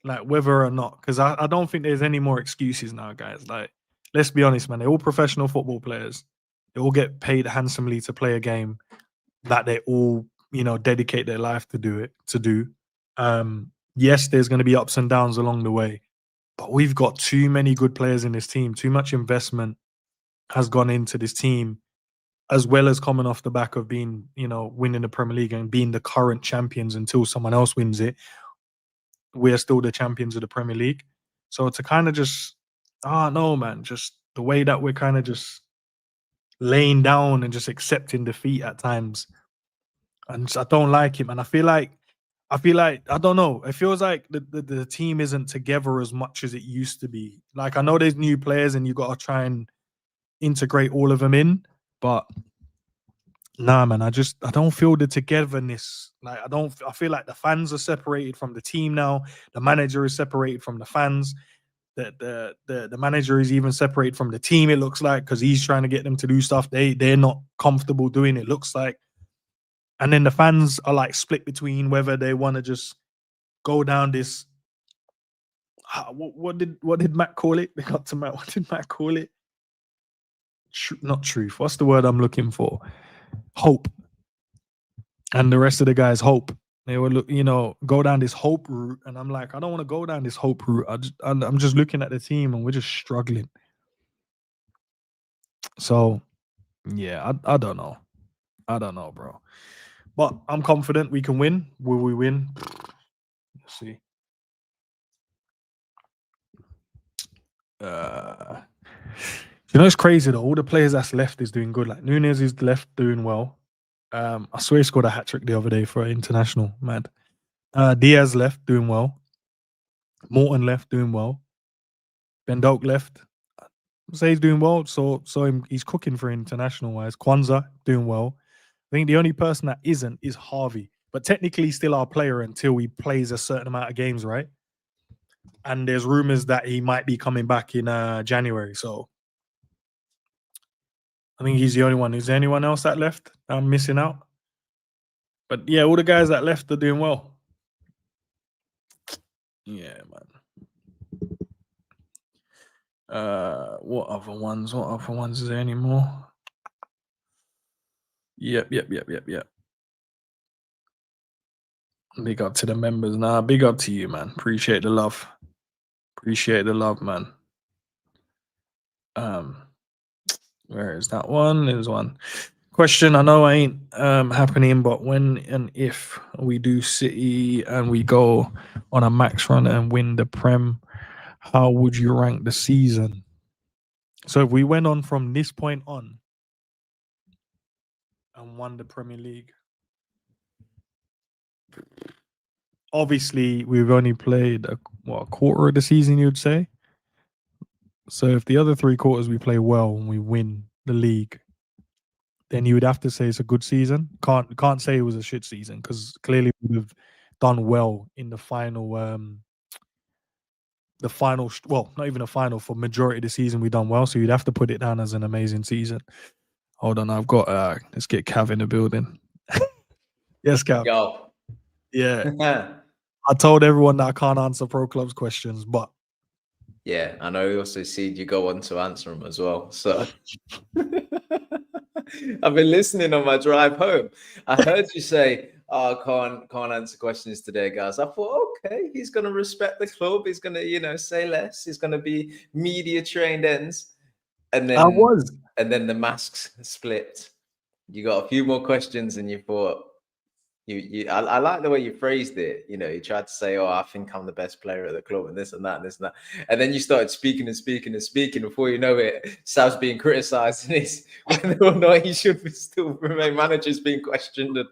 Like whether or not, because I don't think there's any more excuses now, guys. Like, let's be honest, man. They're all professional football players. They all get paid handsomely to play a game that they all, dedicate their life to do. Yes, there's going to be ups and downs along the way, but we've got too many good players in this team. Too much investment has gone into this team, as well as coming off the back of being, winning the Premier League and being the current champions until someone else wins it. We're still the champions of the Premier League. So to kind of just, no, man, just the way that we're kind of just laying down and just accepting defeat at times. And I don't like it, man. I feel like, I don't know. It feels like the team isn't together as much as it used to be. Like, I know there's new players and you got to try and integrate all of them in, but nah, man, I don't feel the togetherness. Like, I feel like the fans are separated from the team now. The manager is separated from the fans. The manager is even separated from the team, it looks like, because he's trying to get them to do stuff they're not comfortable doing, it looks like. And then the fans are like split between whether they want to just go down this. What did Matt call it? They got to Matt. What did Matt call it? Not truth. What's the word I'm looking for? Hope. And the rest of the guys hope. They would go down this hope route, and I'm like, I don't want to go down this hope route. I'm just looking at the team, and we're just struggling. So, yeah, I don't know. I don't know, bro. But I'm confident we can win. Will we win? Let's see. It's crazy though. All the players that's left is doing good. Like Nunes is left doing well. I swear he scored a hat trick the other day for an international. Mad. Diaz left doing well. Morton left doing well. Ben Doak left. Say he's doing well. So he's cooking for international wise. Kwanzaa doing well. I think the only person that isn't is Harvey. But technically he's still our player until he plays a certain amount of games, right? And there's rumors that he might be coming back in January. So I think he's the only one. Is there anyone else that left I'm missing out? But yeah, all the guys that left are doing well. Yeah, man. What other ones? What other ones is there anymore? Yep. Big up to the members. Nah, big up to you, man. Appreciate the love. Appreciate the love, man. Where is that one? There's one question. I know I ain't happening, but when and if we do City and we go on a max run and win the Prem, how would you rank the season? So if we went on from this point on and won the Premier League, obviously we've only played a quarter of the season, you'd say. So if the other 3 quarters we play well and we win the league, then you would have to say it's a good season. Can't say it was a shit season because clearly we've done well in the final. Well, not even a final, for majority of the season we've done well. So you'd have to put it down as an amazing season. Hold on, I've got let's get Cav in the building. Yes, Cav. Yo. Yeah. I told everyone that I can't answer Pro Clubs questions, but yeah, I know. We also see you go on to answer them as well. So I've been listening on my drive home. I heard you say, "Oh, can't answer questions today, guys." I thought, okay, he's gonna respect the club. He's gonna, say less. He's gonna be media trained ends. And then and then the masks split. You got a few more questions, and you thought, I like the way you phrased it. You tried to say, "Oh, I think I'm the best player at the club," and this and that and this and that. And then you started speaking and speaking and speaking. Before you know it, Sav's being criticised, and it's whether or not he should still remain manager's being questioned. And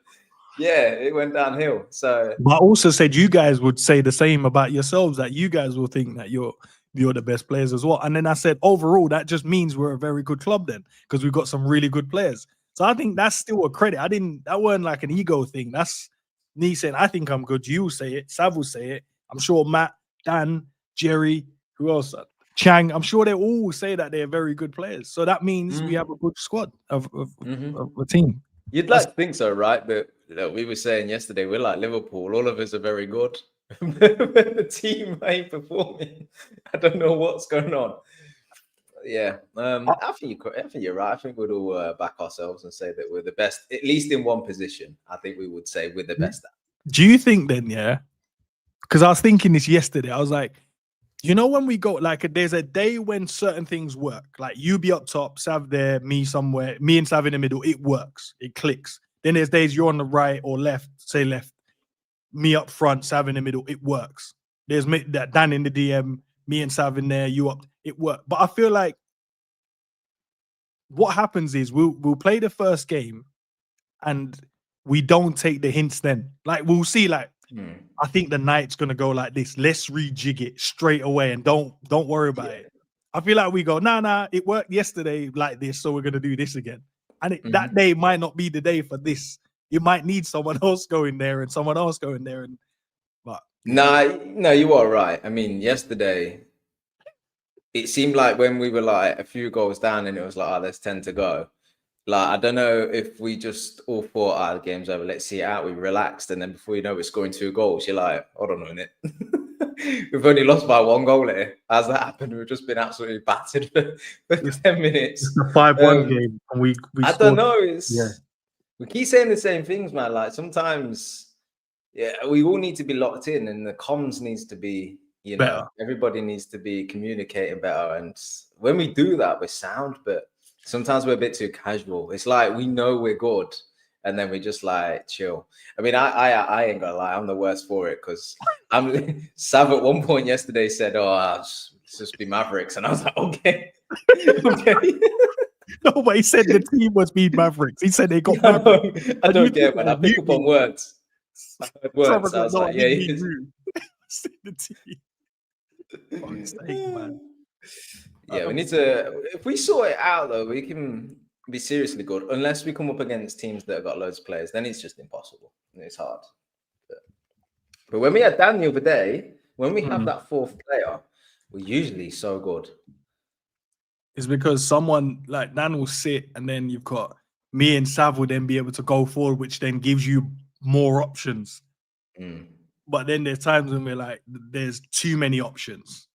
yeah, it went downhill. So, but I also said you guys would say the same about yourselves, that you guys will think that you're the best players as well. And then I said, overall, that just means we're a very good club then, because we've got some really good players. So I think that's still a credit. That wasn't like an ego thing. That's me saying, I think I'm good. You will say it. Sav will say it. I'm sure Matt, Dan, Jerry, who else? Chang. I'm sure they all say that they're very good players. So that means we have a good squad of a team. You'd like to think so, right? But we were saying yesterday, we're like Liverpool. All of us are very good. The team ain't performing. I don't know what's going on. Yeah, I think you're right. I think we'd all back ourselves and say that we're the best, at least in one position. I think we would say we're the best at. Do you think then, yeah? Because I was thinking this yesterday. I was like, when we go, like, there's a day when certain things work. Like, you be up top, Sav there, me somewhere, me and Sav in the middle. It works. It clicks. Then there's days you're on the right or left, say left, me up front, Sav in the middle. It works. There's that Dan in the DM, me and Sav in there, you up. It worked. But I feel like what happens is we'll play the first game and we don't take the hints then. Like, we'll see, like, I think the night's gonna go like this. Let's rejig it straight away and don't worry about it. I feel like we go, nah, it worked yesterday like this, so we're gonna do this again. And that day might not be the day for this. You might need someone else going there and someone else going there. But no, you are right. I mean, yesterday it seemed like when we were like a few goals down and it was like, there's 10 to go. Like, I don't know if we just all thought, the game's over, let's see it out. We relaxed, and then before you know it, we're scoring 2 goals. You're like, hold on a minute. We've only lost by 1 goal here. How's that happened? We've just been absolutely battered for 10 minutes. It's a 5-1 game. And we I don't know. We keep saying the same things, man. Like, sometimes, we all need to be locked in, and the comms needs to be, better. Everybody needs to be communicating better. And when we do that, we're sound, but sometimes we're a bit too casual. It's like we know we're good, and then we just like chill. I mean, I ain't gonna lie, I'm the worst for it because Sav at one point yesterday said, "Oh, it's just be Mavericks," and I was like, "Okay, okay." No, but he said the team was beat Mavericks. He said they got Mavericks. I don't care, man. I pick up on words. I heard words. I was like, "Yeah, the team." Man. Yeah, we need to. If we sort it out, though, we can be seriously good. Unless we come up against teams that have got loads of players, then it's just impossible. It's hard. But when we had Dan the other day, when we have that 4th player, we're usually so good. It's because someone like Dan will sit, and then you've got me and Sav will then be able to go forward, which then gives you more options. But then there's times when we're like, there's too many options.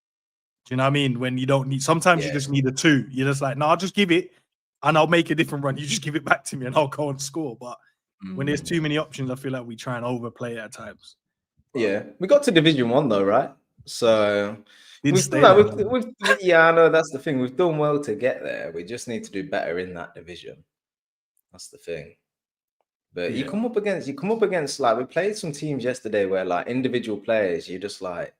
Do you know what I mean? When you don't need, sometimes you just need a 2. You're just like, no, I'll just give it and I'll make a different run. You just give it back to me and I'll go and score. But when there's too many options, I feel like we try and overplay it at times. But yeah, we got to Division 1 though, right? So I know that's the thing. We've done well to get there. We just need to do better in that division. That's the thing. But you come up against like, we played some teams yesterday where like individual players, you're just like,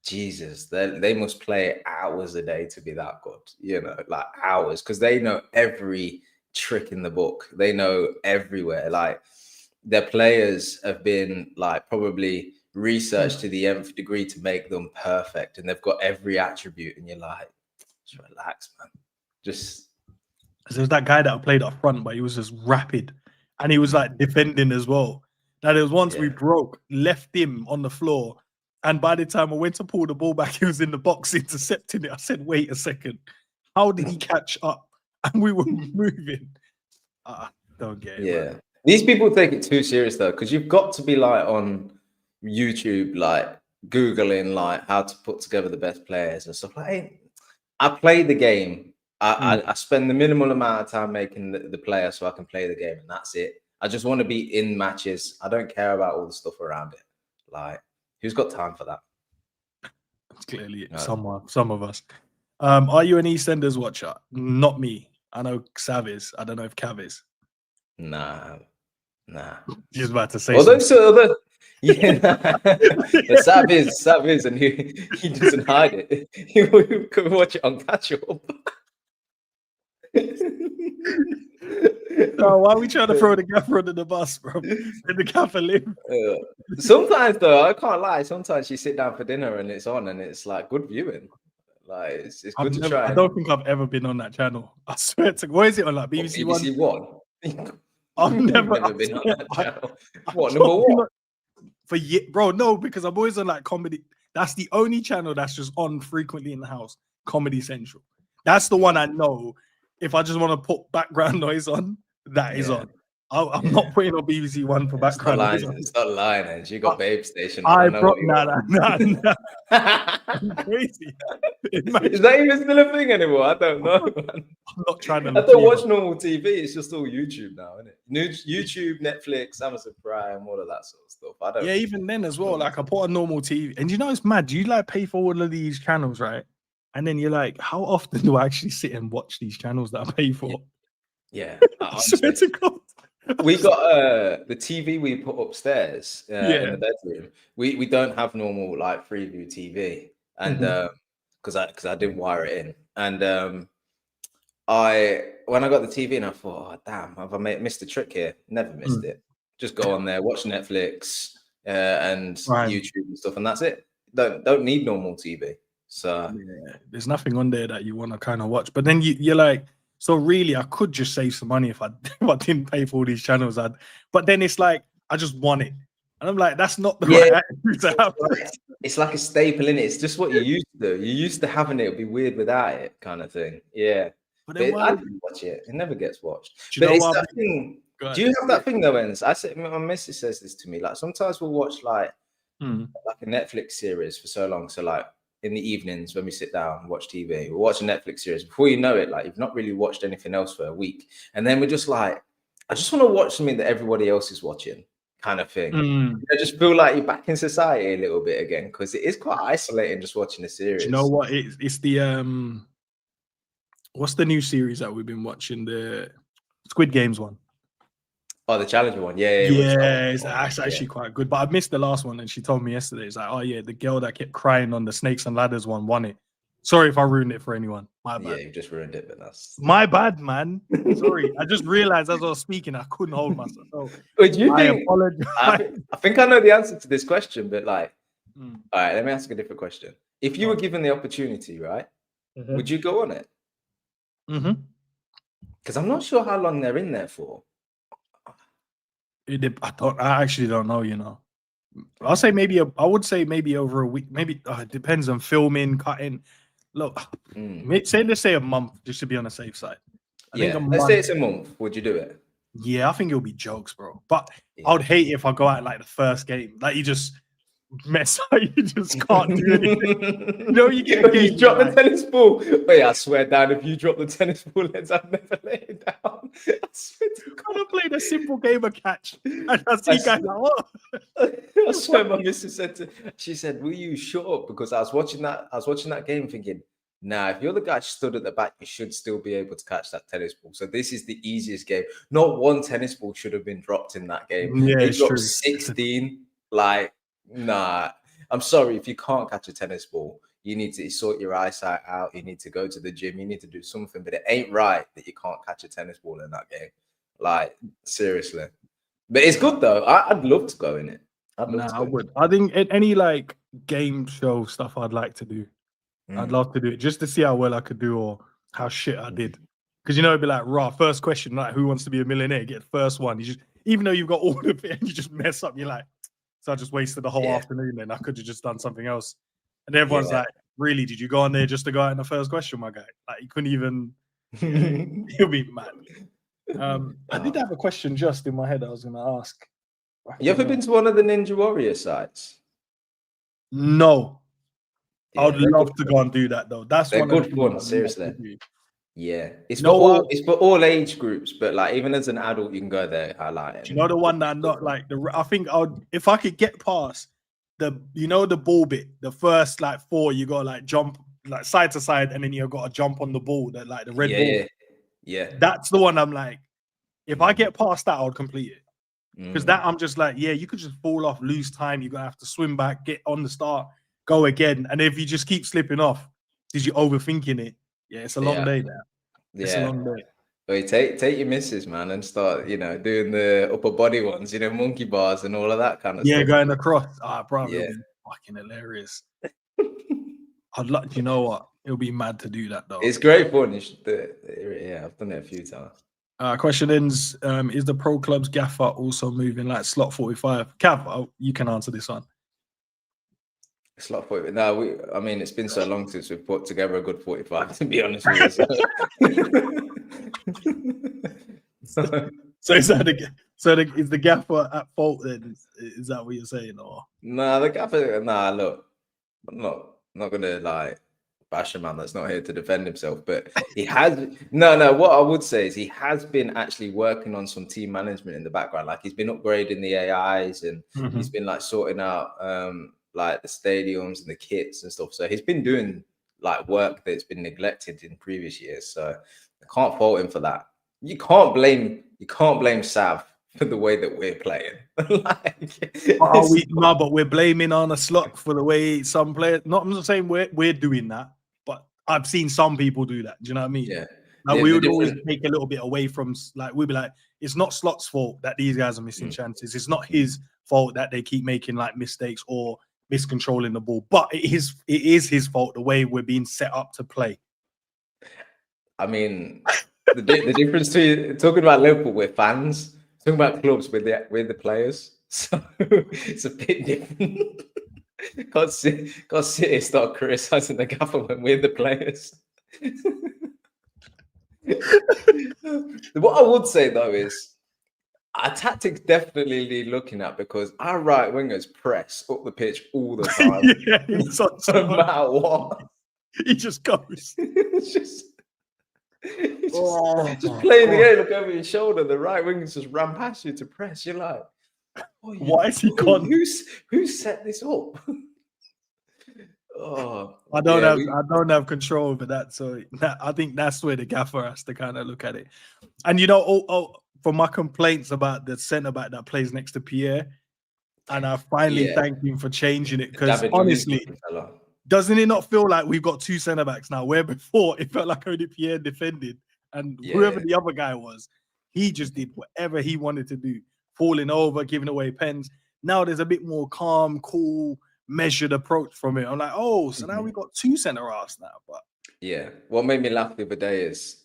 Jesus, they must play hours a day to be that good, you know, like hours, because they know every trick in the book. They know everywhere. Like their players have been like probably researched to the nth degree to make them perfect, and they've got every attribute, and you're like, just relax, man. Just there's that guy that played up front, but he was just rapid, and he was like defending as well. Now there was once we left him on the floor. And by the time I went to pull the ball back, he was in the box intercepting it. I said, wait a second. How did he catch up? And we were moving. Don't get it. Yeah. Man. These people take it too serious, though, because you've got to be like on YouTube, like Googling like how to put together the best players and stuff. Like, hey, I play the game. I spend the minimal amount of time making the player so I can play the game, and that's it. I just want to be in matches. I don't care about all the stuff around it. Like, who's got time for that? It's clearly some of us. Are you an EastEnders watcher? Not me. I know Sav is. I don't know if Cav is. Nah. He was about to say the Sav is, and he doesn't hide it. He could watch it on catch up. No, why are we trying to throw the gaffer under the bus, bro? Let the gaffer live. Sometimes, though, I can't lie. Sometimes you sit down for dinner and it's on, and it's like good viewing. Like it's good to try. I don't think I've ever been on that channel. I swear to. What is it on like BBC One? BBC One. I've never been on that channel. What number one? Bro, no, because I'm always on like comedy. That's the only channel that's just on frequently in the house. Comedy Central. That's the one I know. If I just want to put background noise on, that is on. I'm not putting on BBC One for background noise. It's not lying, and you got Babe Station. Nah. I'm crazy. Is that even still a thing anymore? I don't know, man. I'm not trying to. I don't watch normal TV. It's just all YouTube now, isn't it? YouTube, Netflix, Amazon Prime, all of that sort of stuff. I don't. Yeah, even then as well. Like I put on normal TV, and you know it's mad. You like pay for all of these channels, right? And then you're like, how often do I actually sit and watch these channels that I pay for? Yeah. I swear to God. We got the TV we put upstairs in the bedroom. We don't have normal like Freeview TV, and because I didn't wire it in, and when I got the TV and I thought, oh damn, have I missed the trick here? Never missed it. Just go on there, watch Netflix and YouTube and stuff, and that's it. Don't need normal TV. So there's nothing on there that you want to kind of watch. But then you're like, so really, I could just save some money if I didn't pay for all these channels. But then it's like, I just want it. And I'm like, that's not the right attitude to have. It's like a staple, in it. It's just what you used to do. You used to having it. It'd be weird without it, kind of thing. Yeah. But I didn't watch it. It never gets watched. But it's that thing. Do you have that thing though, Enz? I said, my missus says this to me. Like sometimes we'll watch like a Netflix series for so long. So like, in the evenings when we sit down and watch TV, we'll watch a Netflix series. Before you know it, like you've not really watched anything else for a week. And then we're just like, I just want to watch something that everybody else is watching, kind of thing. I just feel like you're back in society a little bit again, because it is quite isolating just watching a series. Do you know what? It's the what's the new series that we've been watching? The Squid Games one. Oh, the Challenger one. Yeah, it's actually quite good. But I missed the last one, and she told me yesterday, it's like, oh yeah, the girl that kept crying on the Snakes and Ladders one won it. Sorry if I ruined it for anyone. My bad. Yeah, you just ruined it, but that's my bad, man. Sorry. I just realized as I was speaking, I couldn't hold myself. So Would you think? I think I know the answer to this question, but like, all right, let me ask a different question. If you were given the opportunity, right, would you go on it? Because I'm not sure how long they're in there for. I actually don't know, you know. I'll say I would say maybe over a week. Maybe it depends on filming, cutting. Look, let's say a month just to be on the safe side. Let's say it's a month. Would you do it? Yeah, I think it'll be jokes, bro. But I would hate it if I go out like the first game. Like you just mess up. You just can't do anything. You know, you get a When you game, drop you're the tennis ball. Wait, I swear down, if you drop the tennis ball, I'd never lay it down. I swear to I God. played a simple game of catch, and I I see guys like, what? I swear my missus she said, "Were you sure?" Because I was watching that game thinking, nah, if you're the guy stood at the back, you should still be able to catch that tennis ball. So this is the easiest game. Not one tennis ball should have been dropped in that game. Yeah, They it's dropped true. 16. Like, nah. I'm sorry, if you can't catch a tennis ball, you need to sort your eyesight out. You need to go to the gym. You need to do something. But it ain't right that you can't catch a tennis ball in that game. Like, seriously. But it's good though. I'd love to go in it. I'd love Nah, to I go in it. would. I think any like game show stuff I'd like to do. I'd Mm. love to do it just to see how well I could do or how shit I did. Because you know, it'd be like, raw, first question, like, who wants to be a millionaire? Get the first one. You just, even though you've got all of it and you just mess up, you're like, so I just wasted the whole Yeah. afternoon then. I could have just done something else. And everyone's Yeah. like, really, did you go on there just to go out in the first question, my guy? Like, you couldn't even, yeah, you'll be mad. I did have a question just in my head I was going to ask. You ever been to one of the Ninja Warrior sites? No. Yeah, I would they're love good to fun. go and do that though. That's They're one of the good things fun, I'd love seriously. to do. Yeah, it's You for know all what? it's for all age groups, but like even as an adult, you can go there. I like it. Do you know the one that not like the? I think I would, if I could get past the, you know, the ball bit, the first like 4, you gotta like jump like side to side, and then you gotta jump on the ball, that like the red ball. Yeah, yeah. That's the one I'm like, if I get past that, I would complete it. Because that I'm just like, yeah, you could just fall off, lose time. You're gonna have to swim back, get on the start, go again, and if you just keep slipping off, because you're overthinking it, yeah, it's a long day there. It's a long day. But take your misses, man, and start, doing the upper body ones, monkey bars and all of that kind of Yeah, stuff. going across. Bro, Yeah. it'll be fucking hilarious. I'd like, you know what? It'll be mad to do that though. It's great fun. You should do it. Yeah, I've done it a few times. Question ends, is the pro club's gaffer also moving like slot 45? Cav, you can answer this one. Slot 40. No, I mean, it's been so long since we've put together a good 45, to be honest with you. So is that is the gaffer at fault then? Is that what you're saying? Or no, the gaffer, look, I'm not gonna like bash a man that's not here to defend himself, but he has what I would say is he has been actually working on some team management in the background. Like he's been upgrading the AIs and he's been like sorting out like the stadiums and the kits and stuff. So he's been doing like work that's been neglected in previous years. So I can't fault him for that. You can't blame Sav for the way that we're playing. but we're blaming Arne Slot for the way some players. I'm not saying we're doing that, but I've seen some people do that. Do you know what I mean? Yeah. Like we would always take a little bit away from, like, we'd be like, it's not Slot's fault that these guys are missing chances. It's not his fault that they keep making like mistakes or miscontrolling the ball. But it is his fault the way we're being set up to play. I mean, the difference between talking about Liverpool, we're fans. Talking about clubs with the players, so it's a bit different. Can't sit here start criticizing the gaffer when we're the players. What I would say though is our tactics definitely need looking at, because our right wingers press up the pitch all the time. Yeah, no matter what. He just goes. It's just playing the game, look over your shoulder. The right wingers just ran past you to press. You're like, why is he gone? Who set this up? I don't have control over that. So I think that's where the gaffer has to kind of look at it. And for my complaints about the centre back that plays next to Pierre, and I finally thanked him for changing it, because honestly, doesn't it not feel like we've got 2 centre backs now? Where before it felt like only Pierre defended, and whoever the other guy was, he just did whatever he wanted to do, falling over, giving away pens. Now there's a bit more calm, cool, measured approach from it. I'm like, so now we've got 2 centre halves now. But what made me laugh the other day is,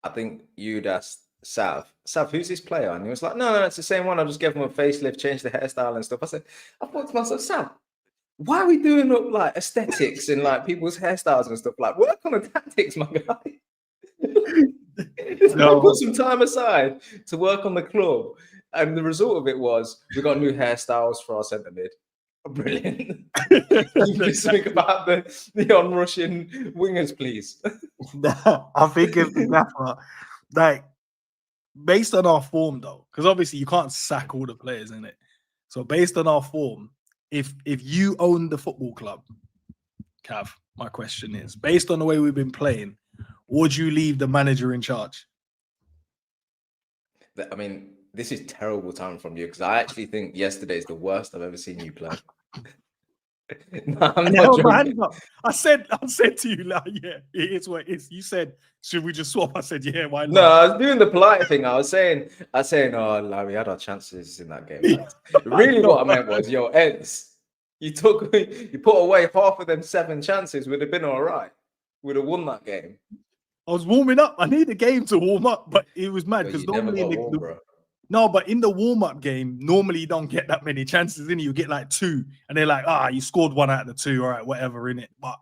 I think you'd asked Sav, who's this player? And he was like, no, it's the same one. I just gave him a facelift, changed the hairstyle and stuff. I thought to myself, Sav, why are we doing up like aesthetics and like people's hairstyles and stuff? Like, work on the tactics, my guy. Put some time aside to work on the club. And the result of it was we got new hairstyles for our centre mid. Brilliant. Can you just think about the on-rushing wingers, please? I think if the gaffer, like, based on our form though, because obviously you can't sack all the players in it. So based on our form, if you own the football club, Cav, my question is, based on the way we've been playing, would you leave the manager in charge? I mean, this is terrible time from you because I actually think yesterday is the worst I've ever seen you play. No, I'm not joking. I said to you, like, yeah, it is what it is. You said, should we just swap? I said, yeah, why not? No, I was doing the polite thing. I was saying, oh, like, we had our chances in that game. Really, what I meant was, yo, Eds, you put away half of them 7 chances, would have been all right. Would have won that game. I was warming up. I need a game to warm up, but it was mad because normally no, but in the warm-up game, normally you don't get that many chances in it. You get like 2, and they're like, you scored 1 out of the 2, all right, whatever in it. But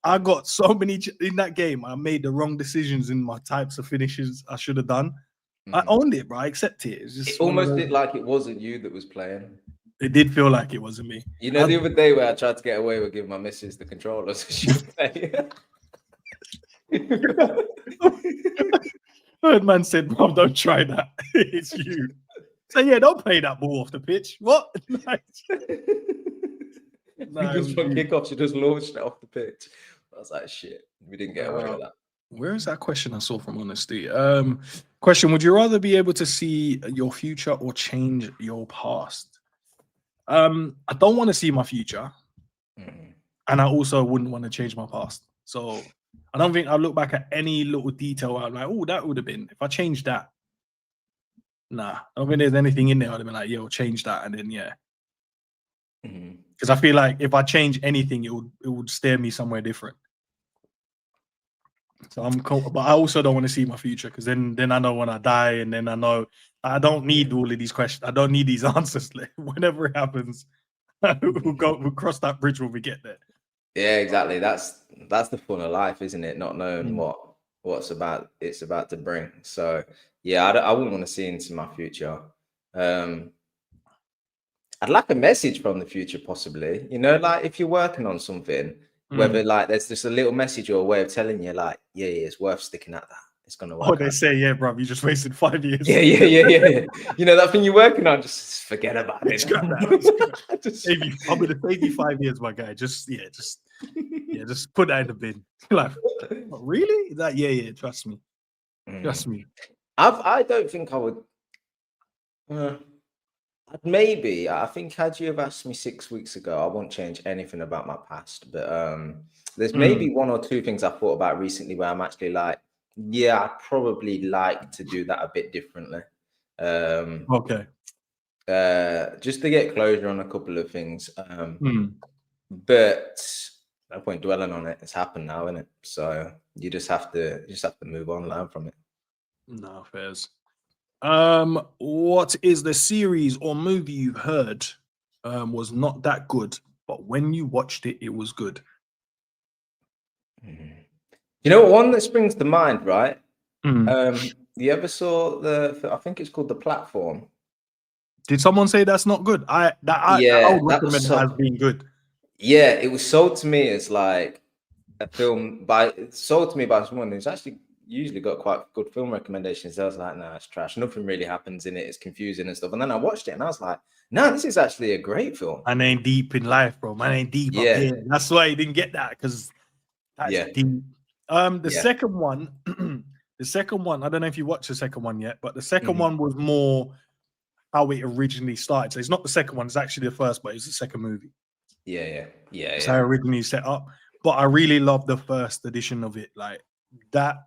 I got so many in that game. I made the wrong decisions in my types of finishes I should have done. I owned it, bro. I accept it. It's just it almost did like it wasn't you that was playing. It did feel like it wasn't me. You know, the other day where I tried to get away with giving my missus the controller so she would play. Third man said, "Mom, don't try that. It's you." So yeah, don't play that ball off the pitch. What? Just from kickoff, she just launched it off the pitch. I was like, shit, we didn't get away with that. Where is that question I saw from Honesty? Question: would you rather be able to see your future or change your past? I don't want to see my future, and I also wouldn't want to change my past. So I don't think I'll look back at any little detail. I'm like, oh, that would have been if I changed that. Nah, I don't think there's anything in there. I'd have been like, yo, change that, and then yeah. Because I feel like if I change anything, it would steer me somewhere different. So I'm cool, but I also don't want to see my future because then I know when I die, and then I know I don't need all of these questions. I don't need these answers. Whenever it happens, we'll cross that bridge when we get there. Yeah, exactly. That's the fun of life, isn't it? Not knowing what's about to bring. So yeah, I wouldn't want to see into my future. I'd like a message from the future, possibly. You know, like if you're working on something, whether like there's just a little message or a way of telling you, like, yeah, it's worth sticking at that. It's gonna work. Oh, they say, yeah, bro, you just wasted 5 years. Yeah. You know that thing you're working on, just forget about it. I'm gonna save you 5 years, my guy. Just put that in the bin. Like, really? That yeah. Trust me. Trust me. I don't think I would. Maybe I think had you have asked me 6 weeks ago, I won't change anything about my past. But there's maybe 1 or 2 things I thought about recently where I'm actually like, yeah, I'd probably like to do that a bit differently. Okay. Just to get closure on a couple of things. But no point dwelling on it. It's happened now, isn't it? So you just have to move on, learn from it. No, fairs. What is the series or movie you've heard was not that good, but when you watched it, it was good? You know, one that springs to mind, right? You ever saw I think it's called The Platform. Did someone say that's not good? I would recommend it as being good. Yeah, it was sold to me as like a film by someone who's actually usually got quite good film recommendations. I was like, nah, it's trash. Nothing really happens in it. It's confusing and stuff. And then I watched it and I was like, no, this is actually a great film. Man ain't deep in life, bro. Man ain't deep up here. That's why you didn't get that, because that's deep. Second one, I don't know if you watched the second one yet, but the second one was more how it originally started. So it's not the second one, it's actually the first, but it's the second movie. It's how it originally set up. But I really love the first edition of it. Like that,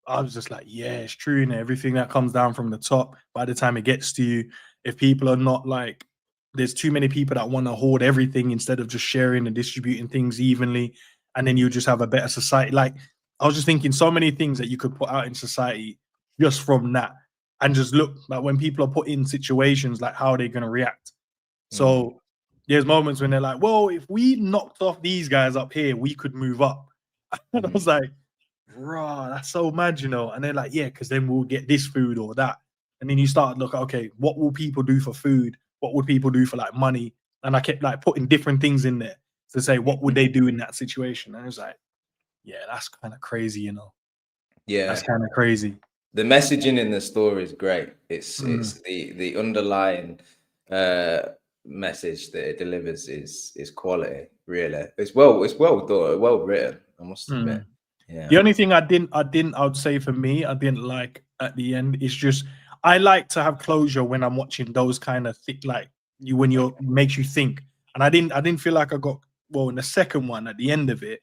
I was just like, yeah, it's true. And everything that comes down from the top, by the time it gets to you, if people are not like, there's too many people that want to hoard everything instead of just sharing and distributing things evenly, and then you just have a better society. Like, I was just thinking so many things that you could put out in society just from that, and just look like when people are put in situations, like how they're going to react. So there's moments when they're like, well, if we knocked off these guys up here, we could move up. And I was like, raw, that's so mad, you know. And they're like, yeah, because then we'll get this food or that. And then you start to look, okay, what will people do for food? What would people do for like money? And I kept like putting different things in there to say what would they do in that situation. And I was like, yeah, that's kind of crazy, you know. Yeah, that's kind of crazy. The messaging in the story is great. It's the underlying message that it delivers is quality. Really, it's well thought, well written. I must admit. Yeah. The only thing I would say for me, I didn't like at the end is just I like to have closure when I'm watching those kind of like when you're makes you think. And I didn't feel like I got in the second one at the end of it.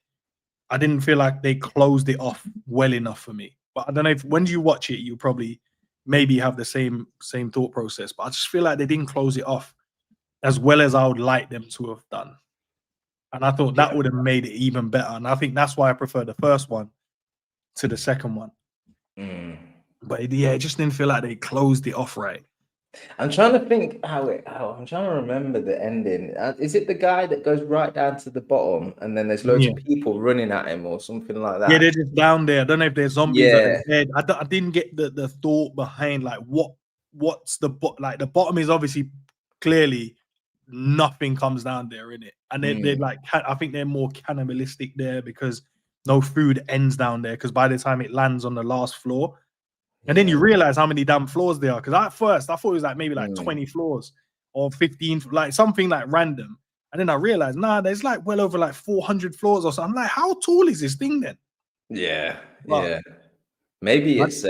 I didn't feel like they closed it off well enough for me. But I don't know if when you watch it, you probably maybe have the same thought process. But I just feel like they didn't close it off as well as I would like them to have done. And I thought that would have made it even better. And I think that's why I prefer the first one to the second one. But it just didn't feel like they closed it off right. I'm trying to think how I'm trying to remember the ending. Is it the guy that goes right down to the bottom and then there's loads of people running at him or something like that? Yeah, they're just down there. I don't know if they're zombies at the head. I didn't get the thought behind like what's the bottom is obviously clearly nothing comes down there in it. And they're like, I think they're more cannibalistic there because no food ends down there because by the time it lands on the last floor. And then you realize how many damn floors there are. Because at first I thought it was like maybe like 20 floors or 15, like something like random. And then I realized, there's like well over like 400 floors or something. I'm like, how tall is this thing then? Yeah. Maybe it's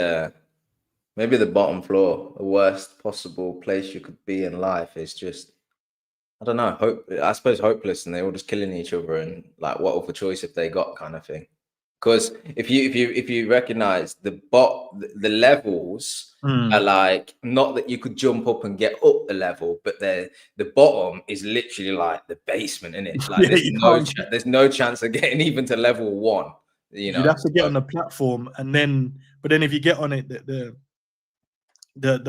maybe the bottom floor, the worst possible place you could be in life is just, I don't know, I suppose hopeless, and they're all just killing each other and like what other choice have they got kind of thing. Because if you recognize the levels are like not that you could jump up and get up the level, but the bottom is literally like the basement, isn't it? Like there's no chance of getting even to level 1. You'd have to get on the platform, and then if you get on it, the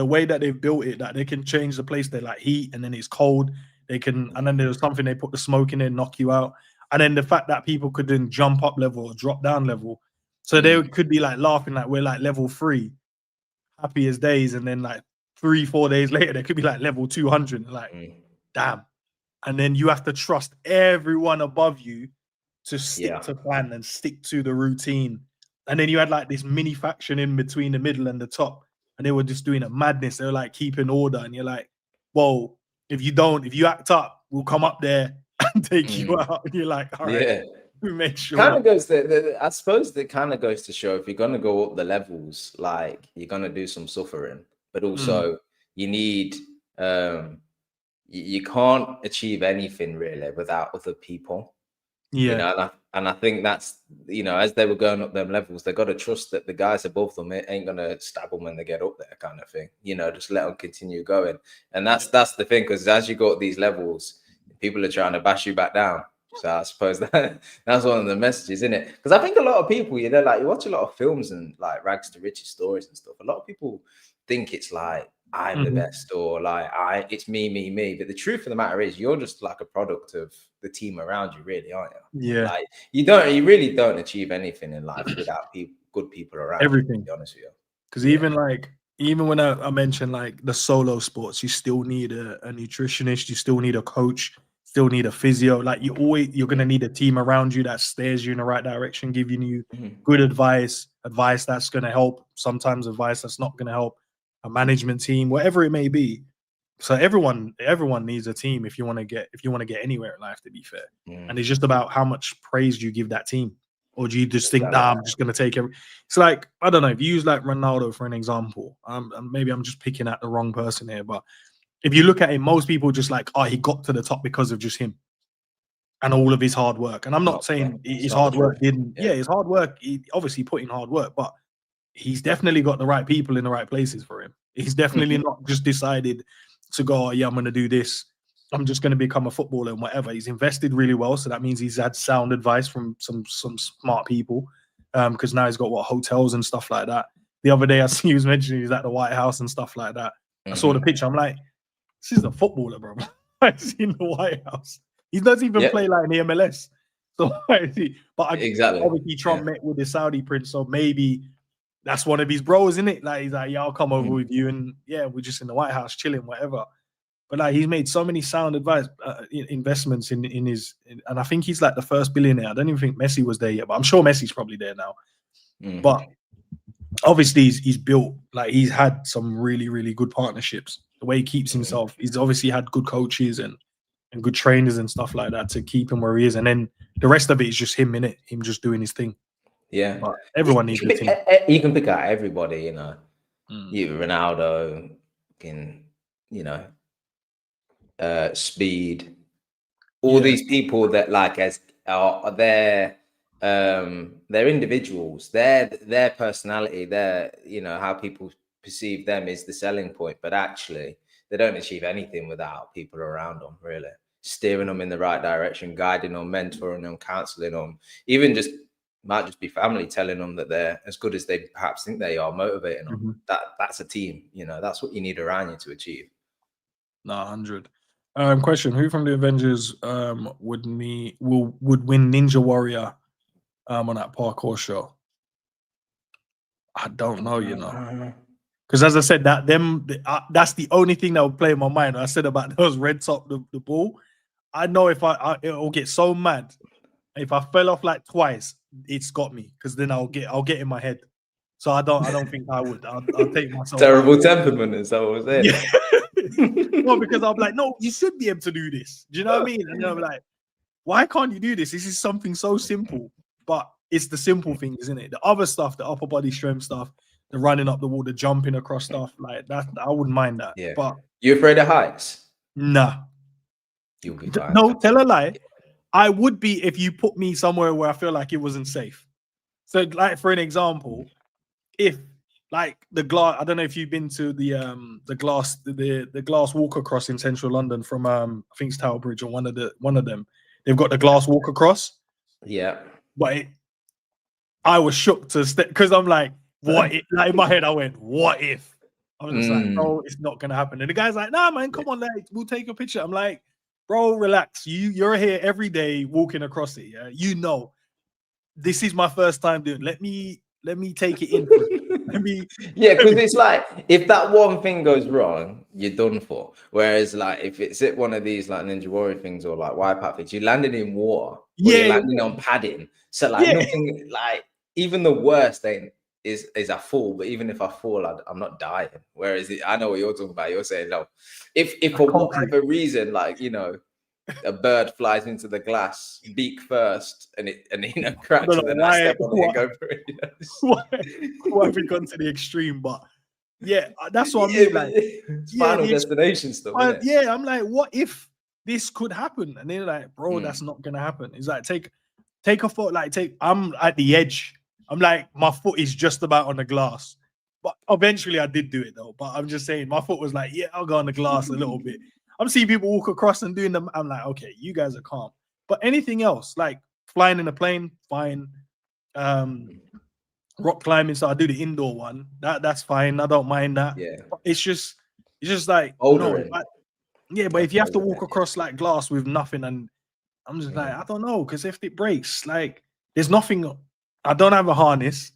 way that they've built it, that they can change the place. They like heat, and then it's cold. They can, and then there's something they put the smoke in there, knock you out. And then the fact that people could then jump up level or drop down level. So they could be like laughing like we're like level 3, happy as days. And then like 3-4 days later, they could be like level 200. Like, damn. And then you have to trust everyone above you to stick to plan and stick to the routine. And then you had like this mini faction in between the middle and the top. And they were just doing a madness. They were like keeping order. And you're like, whoa, if you act up, we'll come up there and take you out, and you're like, all right, we make sure. Kind of goes I suppose that kind of goes to show if you're gonna go up the levels, like you're gonna do some suffering, but also you need you can't achieve anything really without other people. You know, and I think that's, you know, as they were going up them levels, they got to trust that the guys above them ain't gonna stab them when they get up there, kind of thing. You know, just let them continue going, and that's the thing, because as you go up these levels, people are trying to bash you back down. So I suppose that's one of the messages, isn't it? Because I think a lot of people, you know, like you watch a lot of films and like rags to riches stories and stuff. A lot of people think it's like I'm the best, or like it's me. But the truth of the matter is, you're just like a product of the team around you, really, aren't you? Yeah. Like you really don't achieve anything in life without good people around. Everything. You, to be honest with you. Because even when I mentioned like the solo sports, you still need a nutritionist, you still need a coach, still need a physio. Like you're gonna need a team around you that steers you in the right direction, giving you good advice that's gonna help, sometimes advice that's not gonna help, a management team, whatever it may be. So everyone needs a team if you want to get anywhere in life, to be fair. And it's just about how much praise you give that team. Or do you just think, I'm just going to take It's like, I don't know, if you use like Ronaldo for an example, maybe I'm just picking at the wrong person here, but if you look at him, most people just like, he got to the top because of just him and all of his hard work. And I'm not saying his hard work didn't, his hard work, he obviously put in hard work, but he's definitely got the right people in the right places for him. He's definitely not just decided to go, I'm going to do this, I'm just going to become a footballer and whatever. He's invested really well, so that means he's had sound advice from some smart people. Because now he's got hotels and stuff like that. The other day I see he was mentioning he's at the White House and stuff like that. I saw the picture. I'm like, this is a footballer, bro. He's in the White House. He doesn't even play like in the MLS. So but obviously Trump met with the Saudi prince, so maybe that's one of his bros, isn't it? Like he's like, I'll come over with you, and we're just in the White House chilling, whatever. But like he's made so many sound investments in his, and I think he's like the first billionaire. I don't even think Messi was there yet, but I'm sure Messi's probably there now. But obviously he's built, like he's had some really, really good partnerships. The way he keeps himself, he's obviously had good coaches and good trainers and stuff like that to keep him where he is. And then the rest of it is just him in it, him just doing his thing. Yeah, but everyone needs a team. You can pick out everybody, you know, Ronaldo, Speed, all these people that like they're individuals, their personality, how people perceive them is the selling point, but actually they don't achieve anything without people around them, really steering them in the right direction, guiding them, mentoring them, counseling them, even might just be family telling them that they're as good as they perhaps think they are, motivating them. That's a team, that's what you need around you to achieve. No, 100. Question: who from the Avengers would win Ninja Warrior on that parkour show? I don't know, because as I said, that's the only thing that would play in my mind. I said about those red top the ball. I know if it'll get so mad if I fell off like twice, it's got me, because then I'll get in my head. So I don't think I would. I'll take myself. Terrible temperament is that what was there? Yeah. No, because I'm like, no, you should be able to do this. Do you know what I mean? And I'm like, why can't you do this? This is something so simple, but it's the simple things, isn't it? The other stuff, the upper body strength stuff, the running up the wall, the jumping across stuff, like that, I wouldn't mind that. Yeah. But you afraid of heights? Nah. You'll be fine. No, tell a lie. I would be if you put me somewhere where I feel like it wasn't safe. So, like for an example, if like the glass, I don't know if you've been to the glass walk across in central London from I think it's Tower Bridge or one of them. They've got the glass walk across. Yeah. But I was shook to because I'm like, what if, like in my head I went, what if? I was just like, no, it's not gonna happen. And the guy's like, nah, man, come on, like, we'll take a picture. I'm like, bro, relax. You're here every day walking across it. Yeah, this is my first time doing. Let me take it in. Yeah, because it's like if that one thing goes wrong, you're done for. Whereas like if it's at one of these like Ninja Warrior things or like wipeout things, you're landing in water. You're landing on padding. So like nothing, like even the worst thing is I fall. But even if I fall, I'm not dying. Whereas I know what you're talking about. You're saying no. If for whatever reason, like a bird flies into the glass, beak first, and cracks, and then I step on it and go for it. Why have we gone to the extreme? But yeah, that's what I mean. Like final destination stuff. I'm like, what if this could happen? And they're like, bro, that's not gonna happen. It's like take a foot, I'm at the edge. I'm like, my foot is just about on the glass. But eventually I did do it though. But I'm just saying, my foot was like, yeah, I'll go on the glass a little bit. I'm seeing people walk across and doing them. I'm like, okay, you guys are calm. But anything else, like flying in a plane, fine. Rock climbing, so I do the indoor one. That's fine. I don't mind that. Yeah. But it's just like older. But if you have to walk across like glass with nothing, and I'm just like, I don't know, because if it breaks, like there's nothing. I don't have a harness.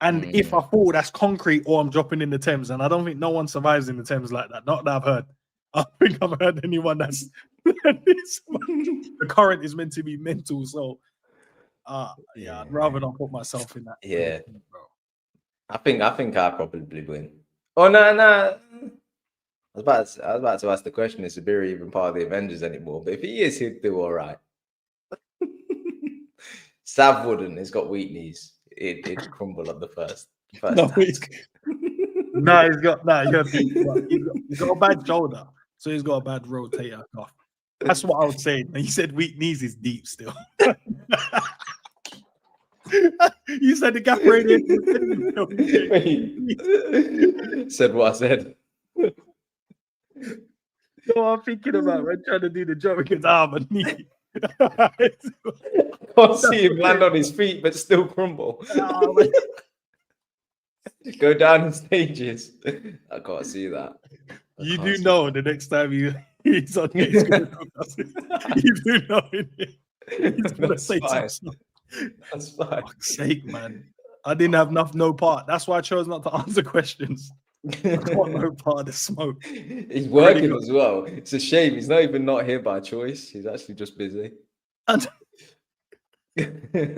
And if I fall, that's concrete, or I'm dropping in the Thames. And I don't think no one survives in the Thames like that. Not that I've heard. I think I've heard anyone that's the current is meant to be mental. So, I'd rather not put myself in that. Yeah, bro. I think I probably win. Oh no! I was about to ask the question: is Sabiri even part of the Avengers anymore? But if he is, he'd do all right. Sav wouldn't. He's got weak knees. It'd crumble at the first. He's got a bad shoulder, so he's got a bad rotator cuff. That's what I would say. And you said weak knees is deep still. You said the gap radius. Said what I said. So I'm thinking about when trying to do the jump against arm and knee. Can't see him land on his feet, but still crumble. Go down in stages. I can't see that. You do know the next time he's on he's going to cook us. You do know it. He's going to say something. That's fine. For fuck's sake, man. I didn't have no part. That's why I chose not to answer questions. I don't want no part of the smoke. He's I really working got. as well. It's a shame. He's not even not here by choice. He's actually just busy. And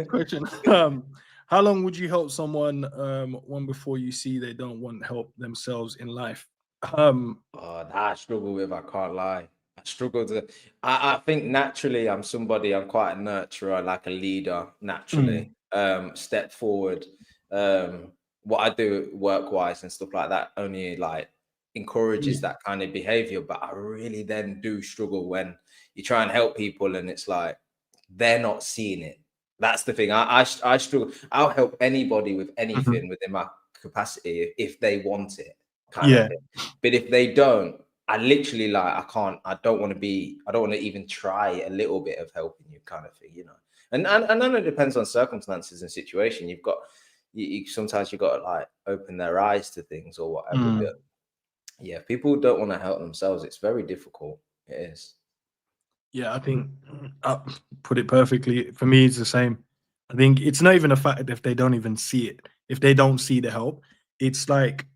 question: How long would you help someone one before you see they don't want help themselves in life? Oh, that I struggle with, I can't lie. I struggle to I think naturally I'm somebody, I'm quite a nurturer, like a leader naturally. mm, Step forward. What I do work wise and stuff like that only like encourages yeah, that kind of behavior. But I really then do struggle when you try and help people and it's like they're not seeing it. That's the thing. I struggle. I'll help anybody with mhm, anything within my capacity if they want it, kind of yeah, thing. But if they don't, I literally like I can't. I don't want to be. I don't want to even try a little bit of helping you, kind of thing, you know. And then it depends on circumstances and situation. You've got sometimes you got to like open their eyes to things or whatever. mm. But yeah, if people don't want to help themselves, it's very difficult. It is. Yeah, I think put it perfectly. For me, it's the same. I think it's not even a fact if they don't even see it. If they don't see the help, it's like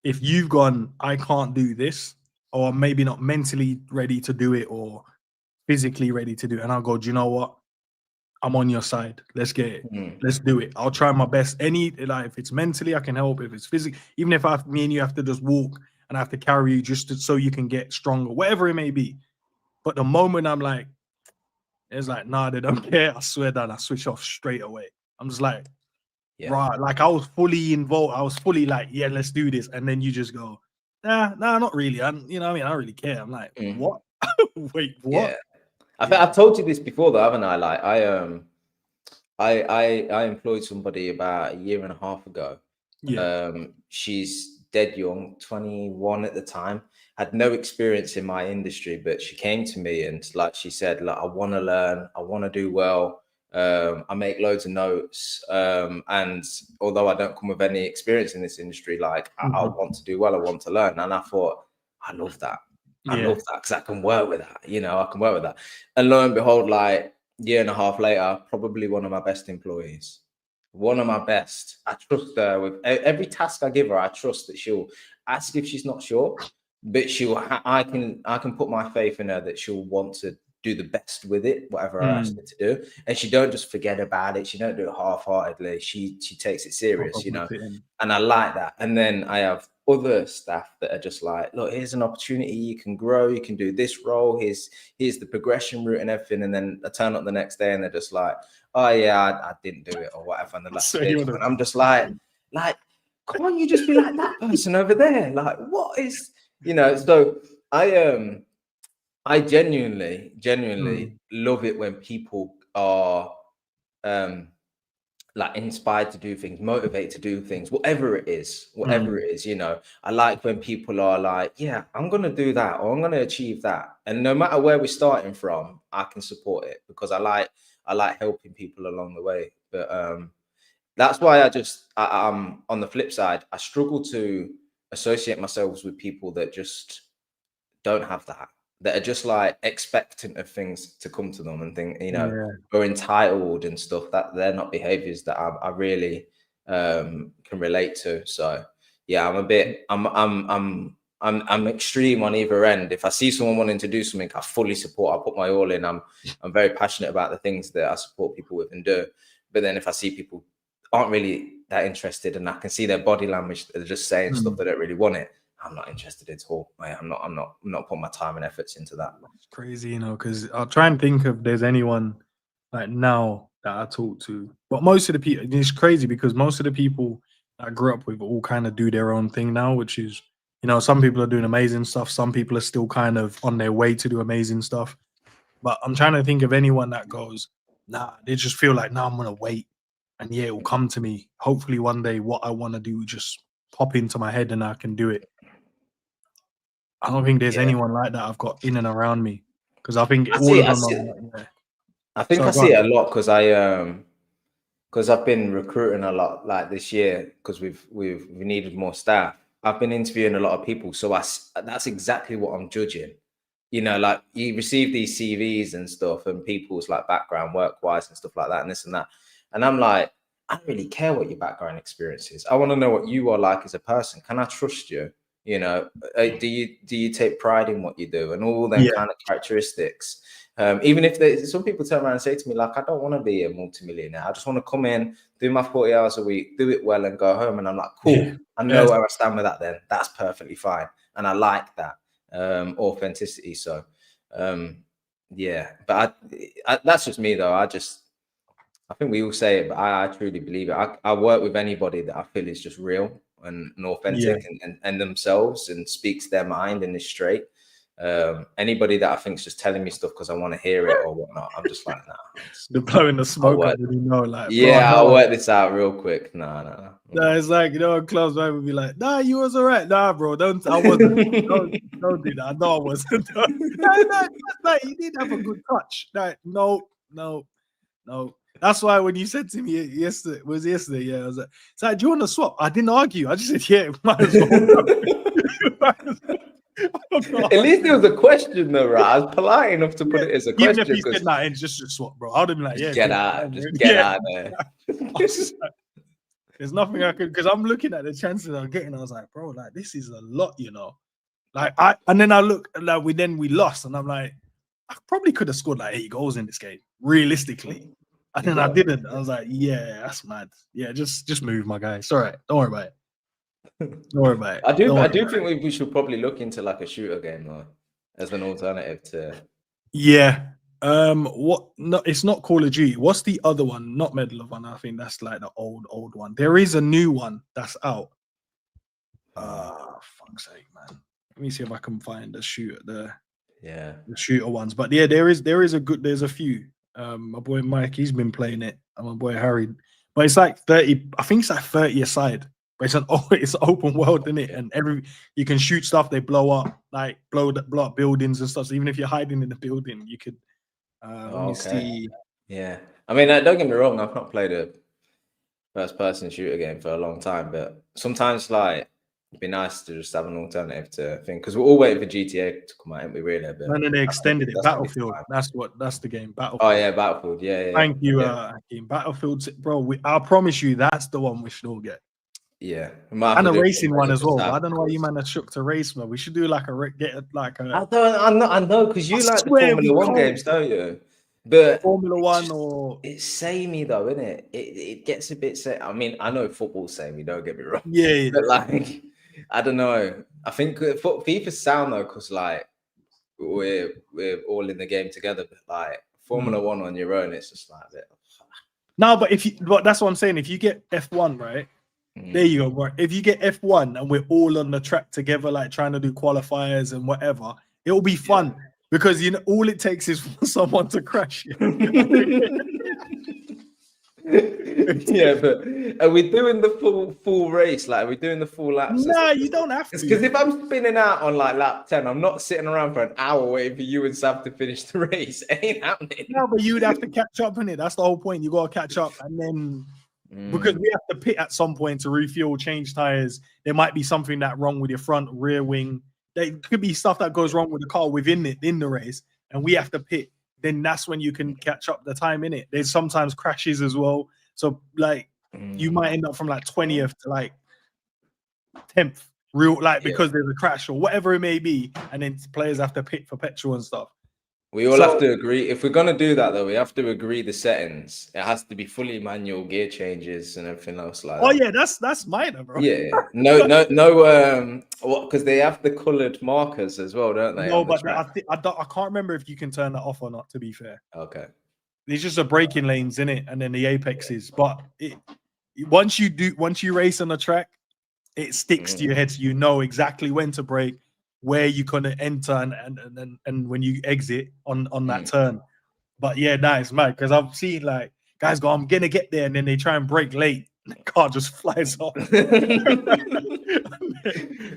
if you've gone, I can't do this, or maybe not mentally ready to do it, or physically ready to do it, and I'll go, do you know what? I'm on your side. Let's get it. Mm. Let's do it. I'll try my best. Any like if it's mentally, I can help. If it's physically, even if me and you have to just walk and I have to carry you so you can get stronger, whatever it may be. But the moment I'm like, it's like, nah, they don't care. I swear that I switch off straight away. I'm just like, Yeah. right, like I was fully involved. I was fully like, yeah, let's do this. And then you just go, nah, not really. You know what I mean? I don't really care. I'm like, Mm. what? Wait, Yeah. what? I think Yeah. I've told you this before, though, haven't I? Like I employed somebody about a year and a half ago. Yeah. She's dead young, 21 at the time, had no experience in my industry, but she came to me and like she said, like, I want to learn, I want to do well. I make loads of notes. And although I don't come with any experience in this industry, like I Mhm. want to do well, I want to learn. And I thought, I love that. I Yeah. love that because I can work with that. You know, I can work with that. And lo and behold, like year and a half later, probably one of my best employees. One of my best. I trust her with every task I give her. I trust that she'll ask if she's not sure, but I can put my faith in her that she'll want to do the best with it, whatever I ask Mm. her to do. And she don't just forget about it. She don't do it half-heartedly. She takes it serious, Proper you know. puts it in. And I like that. And then I have other staff that are just like, look, here's an opportunity. You can grow. You can do this role. Here's the progression route and everything. And then I turn up the next day and they're just like, oh yeah, I didn't do it or whatever. And they're like, So you piss. want And I'm just like, can't you just be like that person over there? Like, what is, you know? So I genuinely to. love it when people are um like inspired to do things, motivated to do things, whatever it is, you know. I like when people are like, yeah, I'm gonna do that or I'm gonna achieve that. And no matter where we're starting from, I can support it because I like helping people along the way. But that's why I'm on the flip side, I struggle to associate myself with people that just don't have that are just like expectant of things to come to them and think, you know, Yeah. or entitled and stuff. That they're not behaviors that I really can relate to. So yeah, I'm extreme on either end. If I see someone wanting to do something, I fully support. I put my all in. I'm very passionate about the things that I support people with and do. But then if I see people aren't really that interested and I can see their body language, they're just saying stuff Mm. they don't really want it. I'm not interested at all. I'm not putting my time and efforts into that. It's crazy, you know, because I'll try and think if there's anyone like now that I talk to. But most of the people, it's crazy because most of the people I grew up with all kind of do their own thing now, which is, you know, some people are doing amazing stuff. Some people are still kind of on their way to do amazing stuff. But I'm trying to think of anyone that goes, nah, they just feel like, nah, I'm going to wait. And yeah, it will come to me. Hopefully one day what I want to do just pop into my head and I can do it. I don't think there's Yeah, anyone like that I've got in and around me because I think I all see. of I them are see. like, yeah. I think I So go see on. it a lot because I've been recruiting a lot like this year because we needed more staff. I've been interviewing a lot of people, so that's exactly what I'm judging. You know, like you receive these CVs and stuff, and people's like background, work wise, and stuff like that, and this and that, and I'm like. I don't really care what your background experience is. I want to know what you are like as a person. Can I trust you? You know, do you take pride in what you do and all them kind of characteristics? Even if some people turn around and say to me, like, I don't want to be a multimillionaire. I just want to come in, do my 40 hours a week, do it well and go home. And I'm like, cool. I know where I stand with that then. That's perfectly fine. And I like that authenticity. So, yeah, but that's just me though. I think we all say it, but I truly believe it. I work with anybody that I feel is just real and authentic and themselves and speaks their mind and is straight. Anybody that I think is just telling me stuff because I want to hear it or whatnot, I'm just like, nah. They're blowing the smoke up, you know, like, yeah, I'll work this out real quick. No. Nah, it's like, you know, clubs right would be like, nah, you was all right. Nah, bro, I wasn't. don't do that. I know I wasn't. Like, you did have a good touch. Like, no. That's why when you said to me yesterday, yeah, I was like, it's like, do you want to swap? I didn't argue. I just said, yeah, might as well. At least there was a question though, right? I was polite enough to put it as a question. Even if you said, nah, it's just a swap, bro. I'd have been like, yeah. Get out of there. There's nothing I could, because I'm looking at the chances I'm getting. I was like, bro, like, this is a lot, you know. Like, and then I look, like, we lost, and I'm like, I probably could have scored like 8 goals in this game, realistically. And then I didn't. I was like, yeah, that's mad. Yeah, just move, my guy. It's all right. Don't worry about it. Don't worry about it. I do think we should probably look into like a shooter game though, as an alternative to. Yeah. What? No, it's not Call of Duty. What's the other one? Not Medal of Honor. I think that's like the old one. There is a new one that's out. Fuck's sake, man. Let me see if I can find the shooter the shooter ones. But yeah, there's a few. My boy Mike, he's been playing it, and my boy Harry. But it's like 30. I think it's like 30 a side. But it's open world, isn't it? And you can shoot stuff. They blow up, like blow up buildings and stuff. So even if you're hiding in the building, you could. Let me see. Yeah, I mean, don't get me wrong. I've not played a first-person shooter game for a long time, but sometimes like it'd be nice to just have an alternative to think, because we're all waiting for GTA to come out, ain't we? Really, but and then they extended it. Battlefield. That's the game. Battlefield. Oh yeah, Battlefield. Yeah. Thank you, Hakeem. Battlefield, bro. I promise you, that's the one we should all get. Yeah, and a racing one as well. I don't know why you man are shook to race, man. We should do like I know because you like the Formula 1 games, don't you? But Formula 1 or it's samey though, isn't it? It gets a bit samey. I mean, I know football's samey. Don't get me wrong. Yeah. But like, I don't know. I think FIFA's sound though, because like we're all in the game together. But like Formula 1 on your own, it's just like a bit. No, but that's what I'm saying. If you get F1, right? There you go, bro. If you get F1 and we're all on the track together, like trying to do qualifiers and whatever, it'll be fun because you know all it takes is for someone to crash. Yeah, but are we doing the full race? Like, are we doing the full laps? No, you don't have to. Because if I'm spinning out on like lap 10, I'm not sitting around for an hour waiting for you and Sam to finish the race. It ain't happening. No, but you'd have to catch up in it. That's the whole point. You got to catch up, and then. Because we have to pit at some point to refuel, change tires. There might be something that wrong with your front rear wing. There could be stuff that goes wrong with the car within the race, and we have to pit. Then that's when you can catch up the time in it. There's sometimes crashes as well. So like you might end up from like 20th to like 10th, because there's a crash or whatever it may be, and then players have to pit for petrol and stuff. We all have to agree. If we're gonna do that, though, we have to agree the settings. It has to be fully manual gear changes and everything else like that. Oh yeah, that's minor, bro. Yeah, no. Because they have the coloured markers as well, don't they? No, but I can't remember if you can turn that off or not. To be fair, okay. There's just a braking lanes in it, and then the apexes. But once you race on the track, it sticks to your head, so you know exactly when to brake, where you're gonna enter and when you exit on that turn. But yeah, nice, mate. Because I've seen like guys go, I'm gonna get there, and then they try and brake late, and the car just flies off.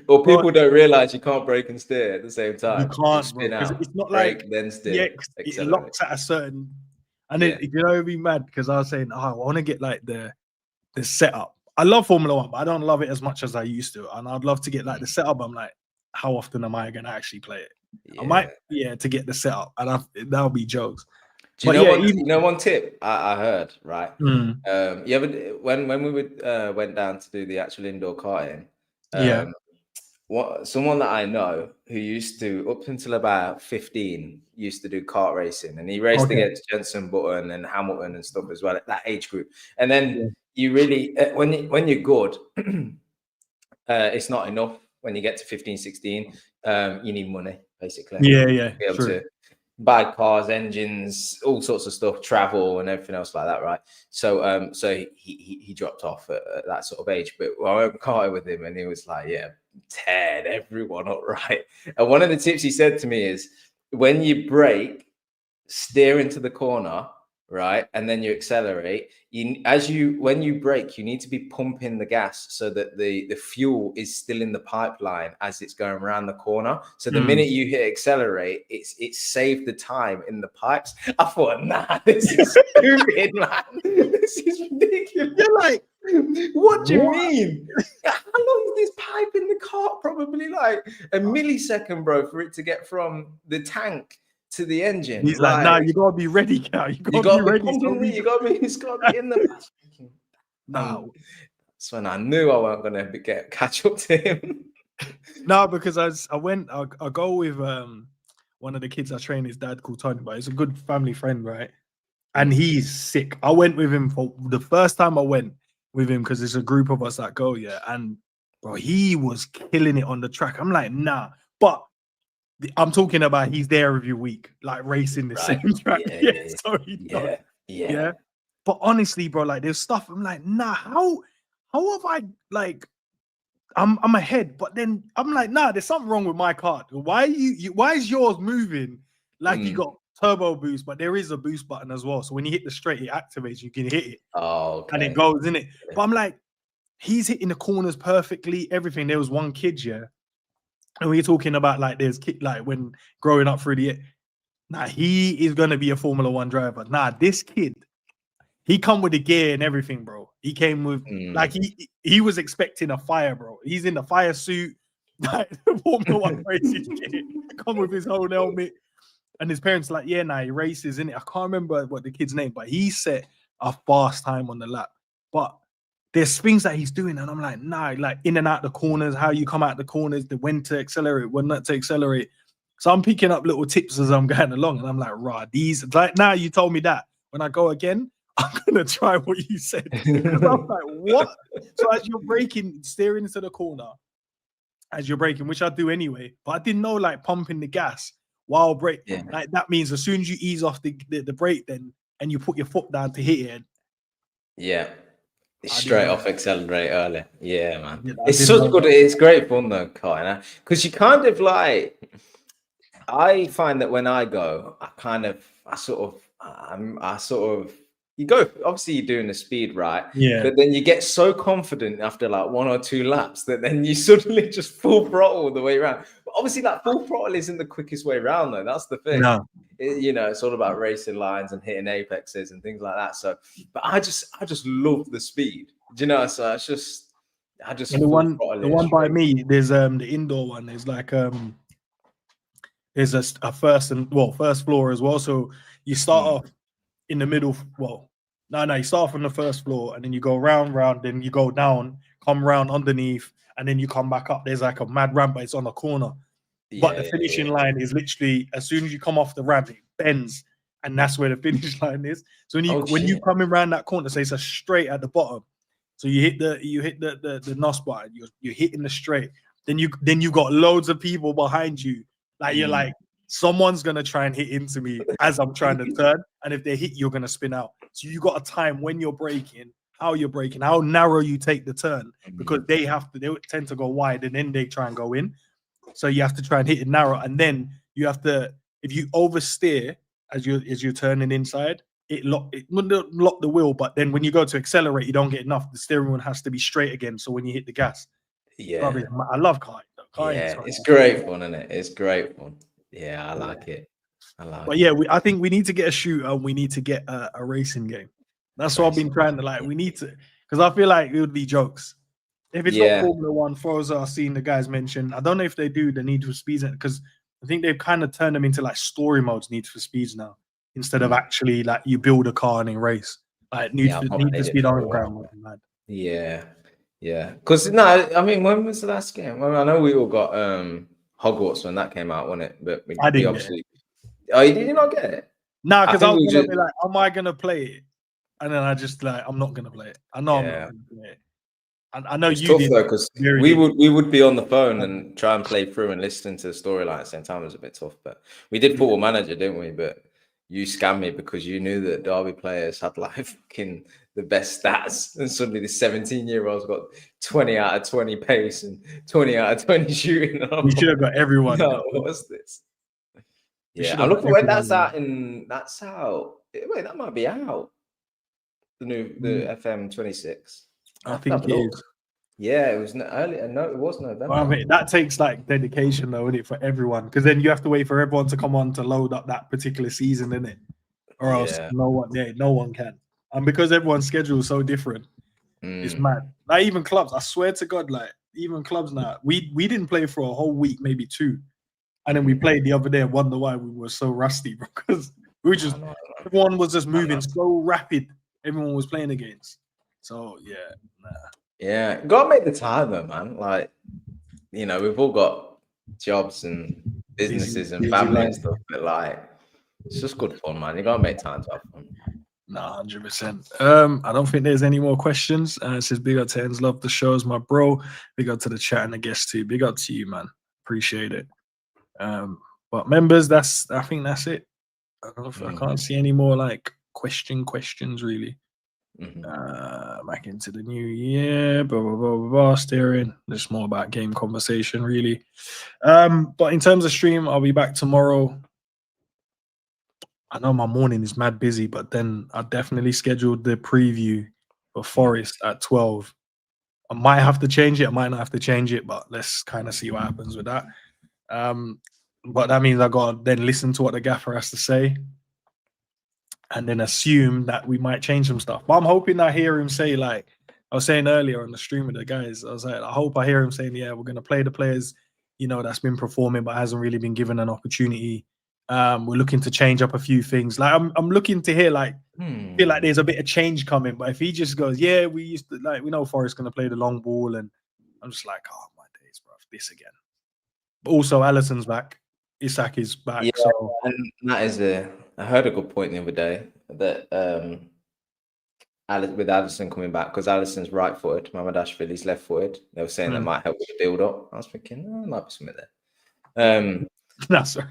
Or people don't realize you can't brake and steer at the same time. You can't, spin out. It's not brake, like then steer. Yeah, it locks at a certain, and then you know, it'd be mad because I was saying, I want to get like the setup. I love Formula 1, but I don't love it as much as I used to, and I'd love to get like the setup. I'm like, how often am I going to actually play it? I might, to get the setup, and that'll be jokes. Do you But know yeah, one? You know one tip I heard, right? mm, You ever when we would went down to do the actual indoor karting, yeah, someone that I know who used to, up until about 15, used to do kart racing, and he raced okay, against Jenson Button and Hamilton and stuff as well at that age group. And then yeah, you really when you're good, it's not enough. When you get to 15, 16, you need money basically yeah, to yeah, be able true. to buy cars, engines, all sorts of stuff, travel, and everything else like that, right? So, so he dropped off at that sort of age. But I went karting with him, and he was like, "Yeah, teared everyone up, right?" And one of the tips he said to me is, when you brake, steer into the corner, right, and then you accelerate. When you brake, you need to be pumping the gas so that the fuel is still in the pipeline as it's going around the corner. So the minute you hit accelerate, it's saved the time in the pipes. I thought, nah, this is stupid, man. This is ridiculous. You're like, what do you what? mean? How long is this pipe in the car? Probably like a millisecond, bro, for it to get from the tank to the engine. He's like, nah, you gotta be ready, Cal. You you gotta be got to be ready. pumping it. You got to be. It's got to be in the. Nah, That's when I knew I wasn't gonna catch up to him. no, because I go with one of the kids I train, his dad called Tony, but he's a good family friend, right? And he's sick. I went with him for the first time I went with him because there's a group of us that go, yeah. And bro, he was killing it on the track. I'm like, nah, but I'm talking about he's there every week, like racing the same track. So he does. Yeah. But honestly, bro, like there's stuff I'm like, nah, how have I like I'm ahead, but then I'm like, nah, there's something wrong with my car. Why why is yours moving like you got turbo boost, but there is a boost button as well. So when you hit the straight, it activates, you can hit it. Oh, okay. And it goes in it. But I'm like, he's hitting the corners perfectly, everything. There was one kid, yeah. And we're talking about like there's kid like when growing up through the nah, he is gonna be a Formula One driver. Nah, this kid, he come with the gear and everything, bro. He came with like he was expecting a fire, bro. He's in the fire suit, like Formula One racing gear, come with his whole helmet. And his parents like, yeah, nah, he races in it. I can't remember what the kid's name, but he set a fast time on the lap. But there's things that he's doing, and I'm like, nah, like in and out the corners, how you come out the corners, the when to accelerate, when not to accelerate. So I'm picking up little tips as I'm going along, and I'm like, rah, these like now you told me that. When I go again, I'm gonna try what you said. I'm like, what? So as you're braking, steering into the corner, as you're braking, which I do anyway, but I didn't know like pumping the gas while braking. Like that means as soon as you ease off the brake, then and you put your foot down to hit it. Yeah. Straight off accelerate early. Yeah, man. Yeah, it's such good. It's great fun though, Kyle, because you kind of like. I find that when I go, I sort of. You go. Obviously, you're doing the speed right. Yeah. But then you get so confident after like 1 or 2 laps that then you suddenly just full throttle the way around. But obviously, that full throttle isn't the quickest way around, though. That's the thing. No. It's all about racing lines and hitting apexes and things like that. So, but I just love the speed. Do you know? So it's just, the one by me. There's the indoor one. There's like there's a first floor as well. So you start off in the middle. Well, no, you start from the first floor and then you go round, then you go down, come round underneath, and then you come back up. There's like a mad ramp, but it's on a corner. But the finishing line is literally as soon as you come off the ramp, it bends, and that's where the finish line is. So when you come around that corner, say it's a straight at the bottom. So you hit the NOS button, you're hitting the straight. Then you got loads of people behind you. Like you're like, someone's gonna try and hit into me as I'm trying to turn, and if they hit, you're gonna spin out. So you got a time when you're braking, how you're braking, how narrow you take the turn, because they tend to go wide and then they try and go in. So you have to try and hit it narrow, and then you have to, if you oversteer as you're turning inside, it wouldn't lock the wheel, but then when you go to accelerate, you don't get enough. The steering wheel has to be straight again. So when you hit the gas, I love karting. It's great fun, isn't it? It's great fun. Yeah, I like it. I think we need to get a shooter and we need to get a racing game. That's what I've been trying to like. We need to, because I feel like it would be jokes. If it's not Formula One, Forza, I've seen the guys mention. I don't know if they do the Need for Speeds, because I think they've kind of turned them into like story modes, Need for Speeds now. instead of actually like you build a car and then race. Like Yeah, I've not Need for played it Speed for a while. Underground. Mad. Yeah, yeah. Because no, I mean, when was the last game? Well, I know we all got Hogwarts when that came out, wasn't it? But I we didn't get obviously. Oh, did you not get it? Nah, I because I think was we gonna just. be like, am I gonna play it? And then I just like, I'm not gonna play it. I know I'm not Yeah. gonna play it. I know It's you tough did. though, because Very we did. would be on the phone and try and play through and listen to the storyline at the same time. It was a bit tough, but we did Football Manager, didn't we? But you scammed me because you knew that Derby players had like fucking the best stats, and suddenly the 17-year-old's got 20 out of 20 pace and 20 out of 20 shooting. And I'm We should have got everyone. no, what's this? We Yeah, should I'm have got looking where everyone. that's out in. That's out. Wait, that might be out. The FM 26. I think it is. Yeah, it was earlier. No, it was November. Well, I mean, that takes like dedication, though, isn't it, for everyone? Because then you have to wait for everyone to come on to load up that particular season, isn't it? Or else no one can. And because everyone's schedule is so different, it's mad. Like even clubs, I swear to God, like even clubs now, we didn't play for a whole week, maybe 2, and then we played the other day and wonder why we were so rusty because we were just everyone was just moving so rapid. Everyone was playing against. So yeah, nah. Yeah, gotta make the time though, man. Like, you know, we've all got jobs and businesses and family and stuff, but like, it's just good fun, man. You gotta make time to have fun. Nah, 100%. I don't think there's any more questions. It says big up to Ends, love the shows, my bro. Big up to the chat and the guests too. Big up to you, man. Appreciate it. But members, I think that's it. I can't see any more like questions really. Back into the new year, blah blah blah blah blah. Steering. There's more about game conversation really. But in terms of stream, I'll be back tomorrow. I know my morning is mad busy, but then I definitely scheduled the preview for Forest at 12. I might have to change it. I might not have to change it, but let's kind of see what happens with that. But that means I got to then listen to what the gaffer has to say and then assume that we might change some stuff. But I'm hoping I hear him say, like I was saying earlier on the stream with the guys, I was like, I hope I hear him saying, yeah, we're going to play the players, you know, that's been performing but hasn't really been given an opportunity. We're looking to change up a few things. Like I'm looking to hear like feel like there's a bit of change coming. But if he just goes, yeah, we used to like we know Forrest's gonna play the long ball, and I'm just like, oh my days, bro, this again. But also Alisson's back, Isak is back. Yeah, so and that is I heard a good point the other day that with Alisson coming back, because Alisson's right-footed, Mamadashvili's left-footed. They were saying that might help with the build-up. I was thinking, there might be something there. That's right.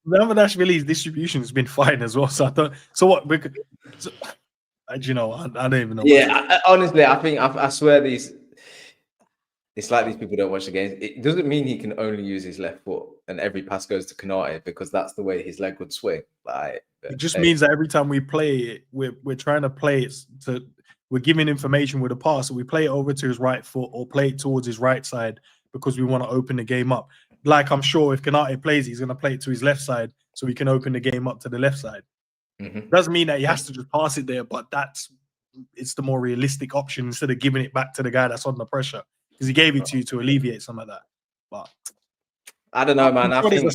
Mamadashvili's distribution has been fine as well. So I don't. So what? You know, I don't even know. Yeah, honestly, I think I swear it's like these people don't watch the games. It doesn't mean he can only use his left foot and every pass goes to Konate because that's the way his leg would swing. Like it just means that every time we play it, we're trying to play it we're giving information with a pass. So we play it over to his right foot or play it towards his right side because we want to open the game up. Like I'm sure if Konate plays, he's going to play it to his left side so we can open the game up to the left side. Doesn't mean that he has to just pass it there, but it's the more realistic option instead of giving it back to the guy that's under pressure because he gave it to you to alleviate some of that. But I don't know, man. I think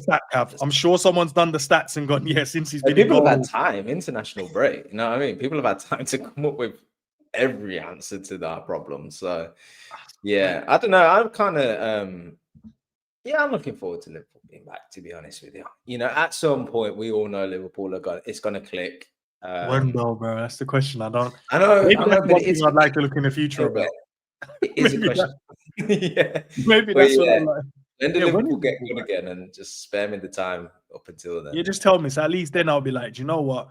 I'm sure someone's done the stats and gone, yeah, since he's been people have had time, international break. You know what I mean? People have had time to come up with every answer to that problem. So yeah, I don't know. I'm kind of I'm looking forward to Liverpool being back, to be honest with you. You know, at some point we all know Liverpool it's gonna click. When though, bro? That's the question. I know. Maybe that's one thing I'd like to look in the future about. It is a question. Yeah. Maybe that's what I'm like. When do Liverpool get good again and just spare me the time up until then? You just tell me. So at least then I'll be like, do you know what?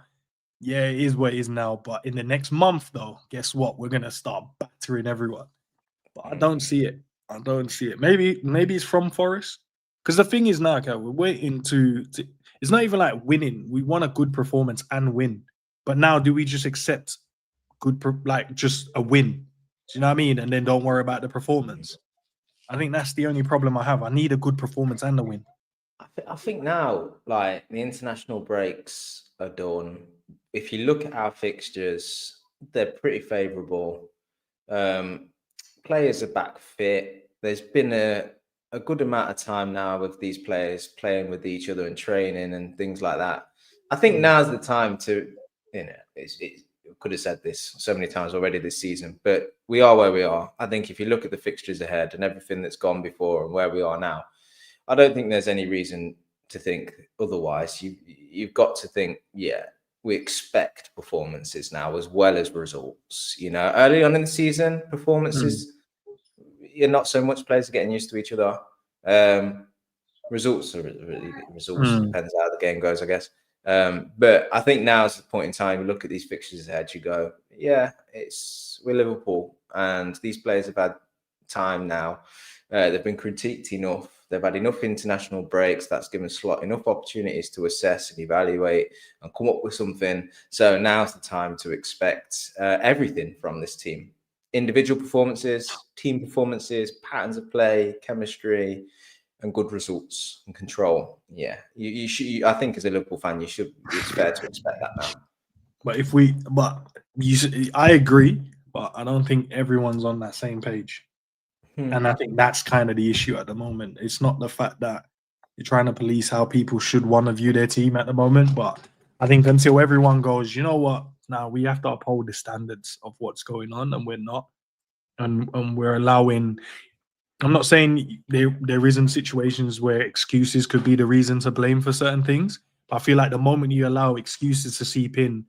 Yeah, it is what it is now. But in the next month, though, guess what? We're gonna start battering everyone. But I don't see it. Maybe it's from Forest. Because the thing is now, we're waiting to. It's not even like winning. We want a good performance and win. But now, do we just accept just a win? Do you know what I mean? And then don't worry about the performance. I think that's the only problem I have. I need a good performance and a win. I think now, like the international breaks are done. If you look at our fixtures, they're pretty favourable. Players are back fit. There's been a good amount of time now with these players playing with each other and training and things like that. I think now's the time to, could have said this so many times already this season, but we are where we are. I think if you look at the fixtures ahead and everything that's gone before and where we are now, I don't think there's any reason to think otherwise. You've got to think, we expect performances now as well as results. Early on in the season, performances, you're not so much, players are getting used to each other. Results depends how the game goes, I guess. But I think now is the point in time. You look at these fixtures ahead, you go, we're Liverpool, and these players have had time now. They've been critiqued enough. They've had enough international breaks. That's given Slot enough opportunities to assess and evaluate and come up with something. So now's the time to expect everything from this team. Individual performances, team performances, patterns of play, chemistry, and good results and control. Yeah, you should. I think as a Liverpool fan, you should. It's fair to expect that now. I agree, but I don't think everyone's on that same page. And I think that's kind of the issue at the moment. It's not the fact that you're trying to police how people should want to view their team at the moment, but I think until everyone goes, you know what, now we have to uphold the standards of what's going on, and we're not, and we're allowing. I'm not saying there isn't situations where excuses could be the reason to blame for certain things, but I feel like the moment you allow excuses to seep in,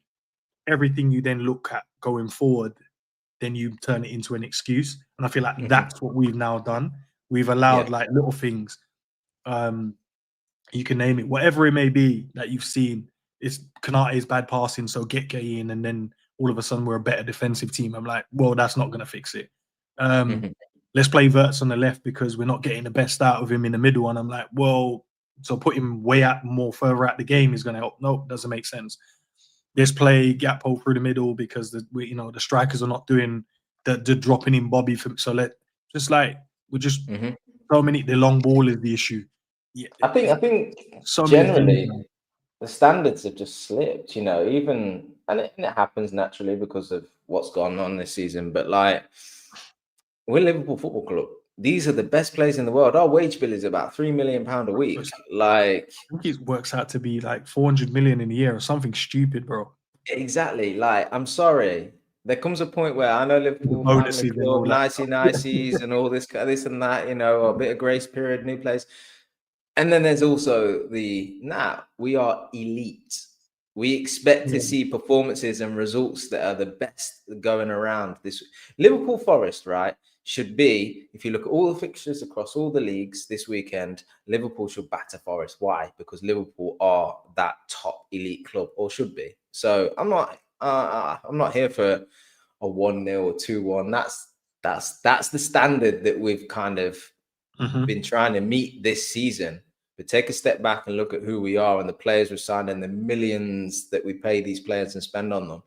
everything you then look at going forward, then you turn it into an excuse. And I feel like that's what we've now done. We've allowed like little things, you can name it, whatever it may be that you've seen. It's Konate's bad passing, so get Gay in, and then all of a sudden we're a better defensive team. I'm like, well, that's not going to fix it. Let's play Wirtz on the left because we're not getting the best out of him in the middle. And I'm like, well, so put him way out, more further out the game is going to help. Nope, doesn't make sense. Let's play Gakpo through the middle because the strikers are not doing the dropping in Bobby. So so many, the long ball is the issue. Yeah, I think so generally the standards have just slipped, even, and it happens naturally because of what's gone on this season. But like, we're Liverpool Football Club. These are the best players in the world. Our wage bill is about £3 million a week. Like, I think it works out to be like 400 million in a year or something stupid, bro. Exactly. Like, I'm sorry. There comes a point where I know Liverpool bonuses fan club, niceties and all this and that, a bit of grace period, new players. And then there's also we are elite. We expect to see performances and results that are the best going around. This Liverpool Forest, right, should be, if you look at all the fixtures across all the leagues this weekend, Liverpool should batter Forest. Why? Because Liverpool are that top elite club, or should be. So I'm not here for a 1-0 or 2-1. That's the standard that we've kind of been trying to meet this season. But take a step back and look at who we are and the players we've signed and the millions that we pay these players and spend on them.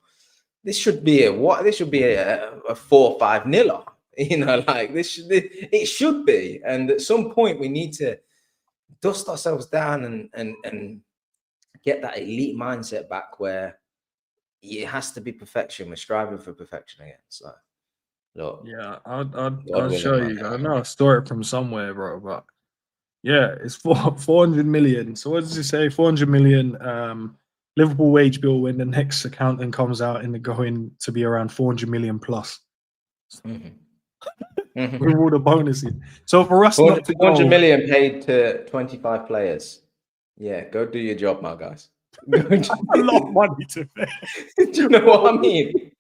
This should be a 4-5-0. It should be. And at some point we need to dust ourselves down and get that elite mindset back where it has to be perfection. We're striving for perfection again. So look. Yeah, I'll show you. I know I stole it from somewhere, bro, but yeah, it's 400 million. So what does it say? 400 million Liverpool wage bill when the next accountant comes out and they're going to be around 400 million plus. With all the bonuses. So for us, 400 million paid to 25 players. Yeah, go do your job now, guys. A lot of money to pay. Do you know what I mean?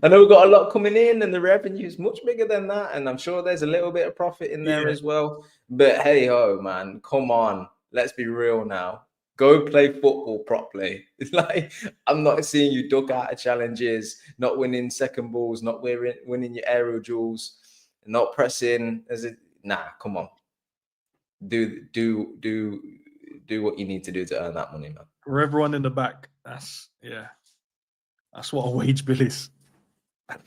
I know we've got a lot coming in and the revenue is much bigger than that. And I'm sure there's a little bit of profit in there as well. But hey ho, man, come on. Let's be real now. Go play football properly. It's like, I'm not seeing you duck out of challenges, not winning second balls, not winning your aerial duels, not pressing. Come on. Do what you need to do to earn that money, man. For everyone in the back, that's what a wage bill is.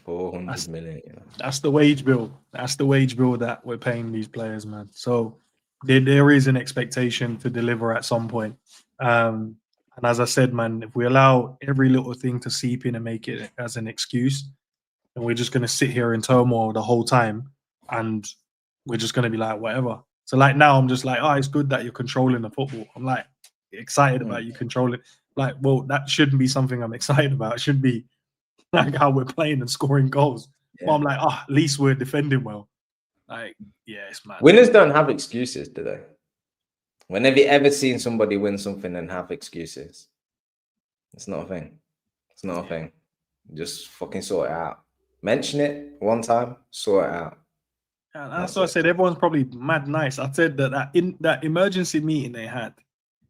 400 million. That's the wage bill. That's the wage bill that we're paying these players, man. So there is an expectation to deliver at some point. And as I said, man, if we allow every little thing to seep in and make it as an excuse, and we're just going to sit here in turmoil the whole time and we're just gonna be like whatever. So like now I'm just like, oh, it's good that you're controlling the football. I'm like excited about you controlling. Like, well, that shouldn't be something I'm excited about. It should be like how we're playing and scoring goals. But I'm like, at least we're defending well. Like, yeah, it's mad. Winners don't have excuses, do they? When have you ever seen somebody win something and have excuses? It's not a thing. It's not a thing. Just fucking sort it out. Mention it one time, sort it out. And that's what I said. Everyone's probably mad nice. I said that in that emergency meeting they had,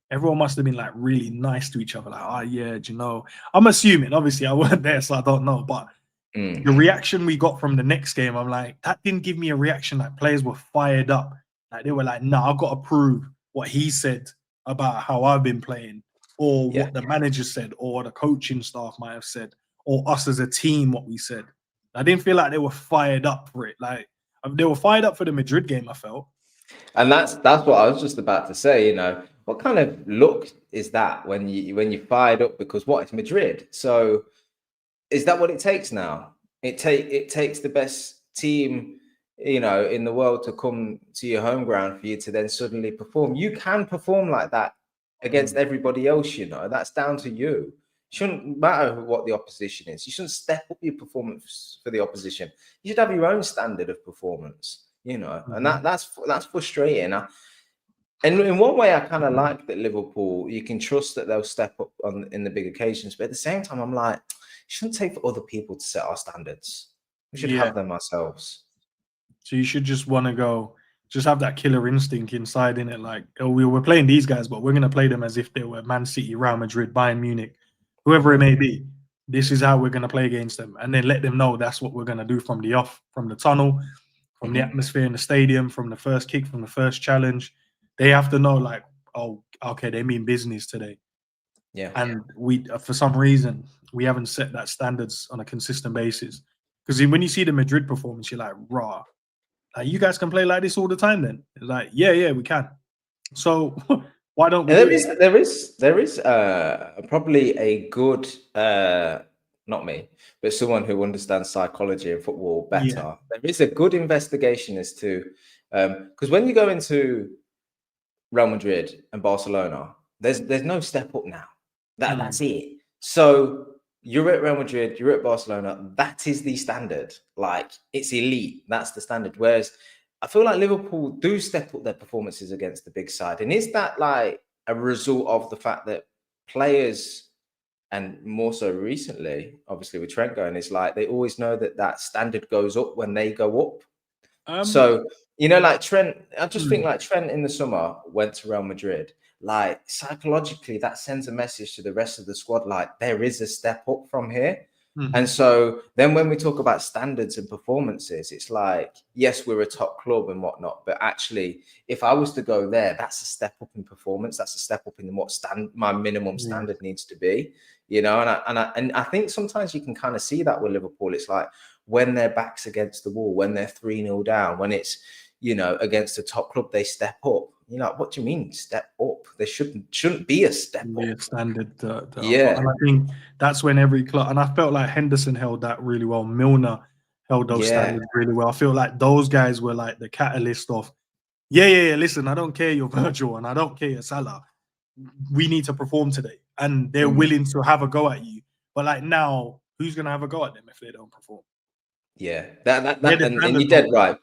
everyone must have been like really nice to each other. Like, oh yeah, do you know? I'm assuming. Obviously, I weren't there, so I don't know. But the reaction we got from the next game, I'm like, that didn't give me a reaction. Like players were fired up. Like they were like, no, I've got to prove what he said about how I've been playing, or what the manager said, or the coaching staff might have said, or us as a team, what we said. I didn't feel like they were fired up for it. Like they were fired up for the Madrid game, I felt. And that's what I was just about to say. You know, what kind of look is that when you fired up? Because what, it's Madrid? So is that what it takes now? It takes the best team, you know, in the world to come to your home ground for you to then suddenly perform. You can perform like that against everybody else, you know. That's down to you. It shouldn't matter what the opposition is. You shouldn't step up your performance for the opposition. You should have your own standard of performance, you know. And that's frustrating. And in one way, I kind of like that Liverpool, you can trust that they'll step up in the big occasions. But at the same time, I'm like, it shouldn't take for other people to set our standards. We should have them ourselves. So you should just want to go, just have that killer instinct inside in it. Like, oh, we're playing these guys, but we're going to play them as if they were Man City, Real Madrid, Bayern Munich, whoever it may be. This is how we're going to play against them. And then let them know that's what we're going to do from the tunnel, from the atmosphere in the stadium, from the first kick, from the first challenge. They have to know, like, oh, okay, they mean business today. Yeah. And we, for some reason, we haven't set that standards on a consistent basis. Because when you see the Madrid performance, you're like, raw. Like, you guys can play like this all the time then? It's like, yeah, we can. So why don't we there is probably a good, not me, but someone who understands psychology and football better. Yeah. There is a good investigation as to, because when you go into Real Madrid and Barcelona, there's no step up now. That's it. So you're at Real Madrid, you're at Barcelona, that is the standard. Like, it's elite. That's the standard. Whereas I feel like Liverpool do step up their performances against the big side. And is that like a result of the fact that players, and more so recently, obviously with Trent going, it's like they always know that standard goes up when they go up. So, you know, like Trent, I just think like Trent in the summer went to Real Madrid. Like, psychologically, that sends a message to the rest of the squad, like, there is a step up from here. And so then when we talk about standards and performances, it's like, yes, we're a top club and whatnot, but actually, if I was to go there, that's a step up in performance. That's a step up in what my minimum standard needs to be, you know. And I think sometimes you can kind of see that with Liverpool. It's like when their back's against the wall, when they're 3-0 down, when it's, you know, against a top club, they step up. You know, what do you mean step up? There shouldn't be a step up. Standard. And I think that's when every club, and I felt like Henderson held that really well. Milner held those standards really well. I feel like those guys were like the catalyst of, listen, I don't care you're Virgil and I don't care you're Salah. We need to perform today. And they're willing to have a go at you. But like now, who's going to have a go at them if they don't perform? Yeah, and you're dead right.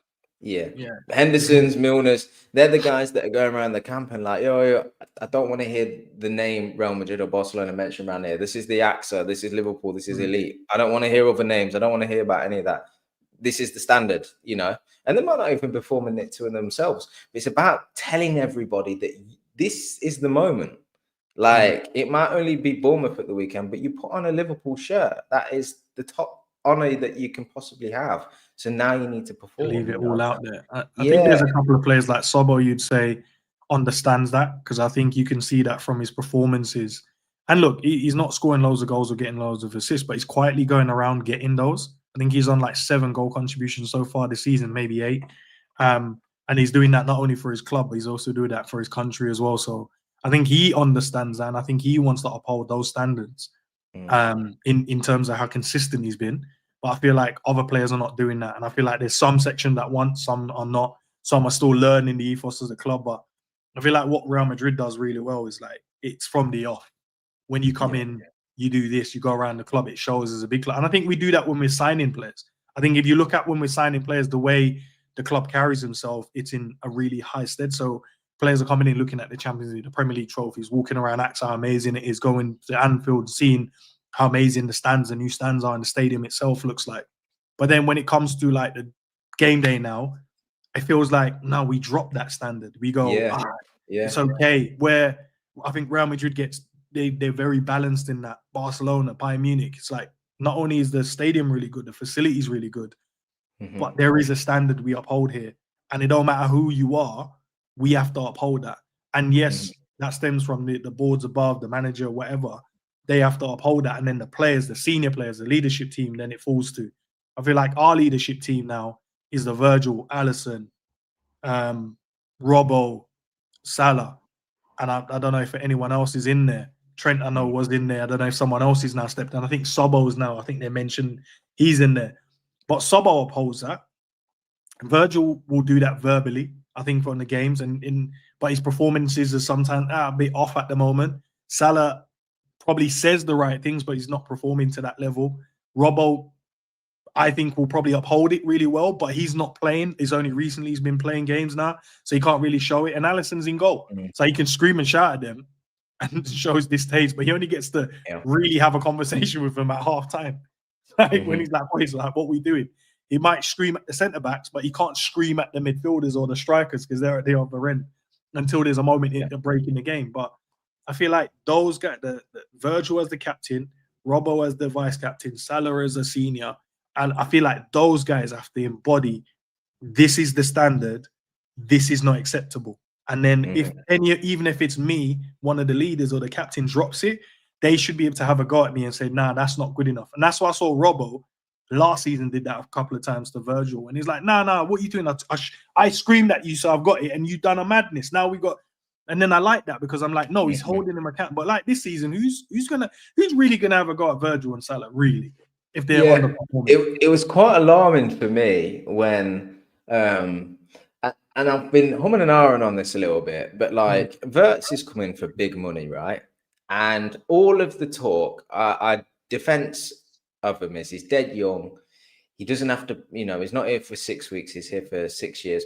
Yeah. Henderson's, Milner's, they're the guys that are going around the camp and like, yo, I don't want to hear the name Real Madrid or Barcelona mentioned around here. This is the AXA, this is Liverpool, this is elite. I don't want to hear other names. I don't want to hear about any of that. This is the standard, you know. And they might not even be performing it to themselves. But it's about telling everybody that this is the moment. Like, it might only be Bournemouth at the weekend, but you put on a Liverpool shirt. That is the top honor that you can possibly have. So now you need to perform. Leave it all out there. I think there's a couple of players like Sobo, you'd say, understands that, because I think you can see that from his performances. And look, he's not scoring loads of goals or getting loads of assists, but he's quietly going around getting those. I think he's on like 7 goal contributions so far this season, maybe 8. And he's doing that not only for his club, but he's also doing that for his country as well. So I think he understands that, and I think he wants to uphold those standards in terms of how consistent he's been. But I feel like other players are not doing that. And I feel like there's some section that want, some are not. some are still learning the ethos of the club. But I feel like what Real Madrid does really well is like it's from the off. When you come in, you do this, you go around the club, it shows as a big club. And I think we do that when we're signing players. I think if you look at when we're signing players, the way the club carries himself, it's in a really high stead. So players are coming in looking at the Champions League, the Premier League trophies, walking around, acts how amazing it is, going to Anfield, seeing how amazing the new stands are, and the stadium itself looks like. But then when it comes to like the game day now, it feels like now we drop that standard. We go, it's okay. Where I think Real Madrid they're very balanced in that. Barcelona, Bayern Munich, it's like not only is the stadium really good, the facility is really good, but there is a standard we uphold here. And it don't matter who you are, we have to uphold that. And yes, that stems from the boards above, the manager, whatever. They have to uphold that. And then the players, the senior players, the leadership team, then it falls to. I feel like our leadership team now is the Virgil, Alisson, Robbo, Salah. And I don't know if anyone else is in there. Trent, I know, was in there. I don't know if someone else is now stepped down. I think Sobbo's now. I think they mentioned he's in there. But Sobbo upholds that. Virgil will do that verbally, I think, from the games. But his performances are sometimes a bit off at the moment. Salah probably says the right things, but he's not performing to that level. Robbo, I think, will probably uphold it really well, but he's not playing. It's only recently he's been playing games now, so he can't really show it. And Alisson's in goal, so he can scream and shout at them and shows this taste, but he only gets to really have a conversation with them at half time. Like when he's like, boys, like, what are we doing? He might scream at the centre backs, but he can't scream at the midfielders or the strikers because they're at the other end until there's a moment in the break in the game. But I feel like those guys, the Virgil as the captain, Robbo as the vice captain, Salah as a senior, and I feel like those guys have to embody this is the standard, this is not acceptable. And then even if it's me, one of the leaders or the captain drops it, they should be able to have a go at me and say, nah, that's not good enough. And that's why I saw Robbo last season did that a couple of times to Virgil. And he's like, nah, what are you doing? I screamed at you, so I've got it. And you done a madness. Now we got... And then I like that because I'm like, no, he's holding him account. But like this season, who's really gonna have a go at Virgil and Salah, really? If they're underperforming. It was quite alarming for me when and I've been humming and ahhing on this a little bit, but like Wirtz is coming for big money, right? And all of the talk, defense of him is he's dead young. He doesn't have to, he's not here for 6 weeks, he's here for 6 years.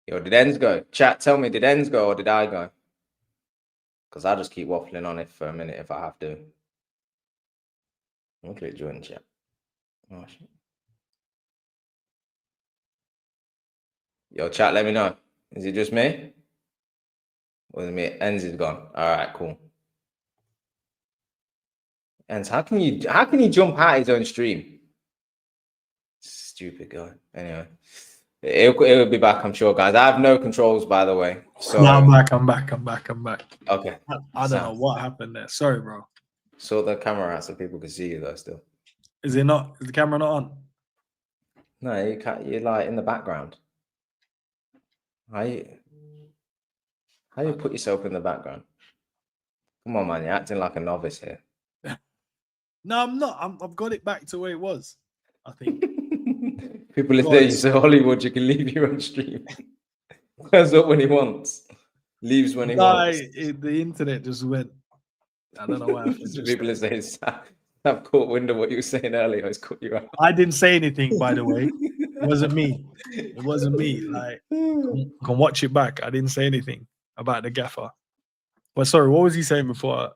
Yo, did Enz go? Chat, tell me, did Enz go or did I go? Because I'll just keep waffling on it for a minute if I have to. I'll click join chat. Oh, shit. Yo, chat, let me know. Is it just me? Or is it me? Enz is gone. All right, cool. Enz, how can you jump out his own stream? Stupid guy. Anyway. It'll be back, I'm sure, guys. I have no controls, by the way. So no, I'm back. Okay. I don't know what happened there. Sorry, bro. Sort the camera out so people can see you though still. Is the camera not on? No, you can't. You're like in the background. How you put yourself in the background? Come on, man. You're acting like a novice here. No, I'm not. I've got it back to where it was, I think. People, if they say Hollywood, you can leave your own stream. That's up when he wants. Leaves when he wants. The internet just went. I don't know why. People are saying, I've caught wind of what you were saying earlier. It's cut you out. I didn't say anything, by the way. It wasn't me. Like, can watch it back. I didn't say anything about the gaffer. But sorry, what was he saying before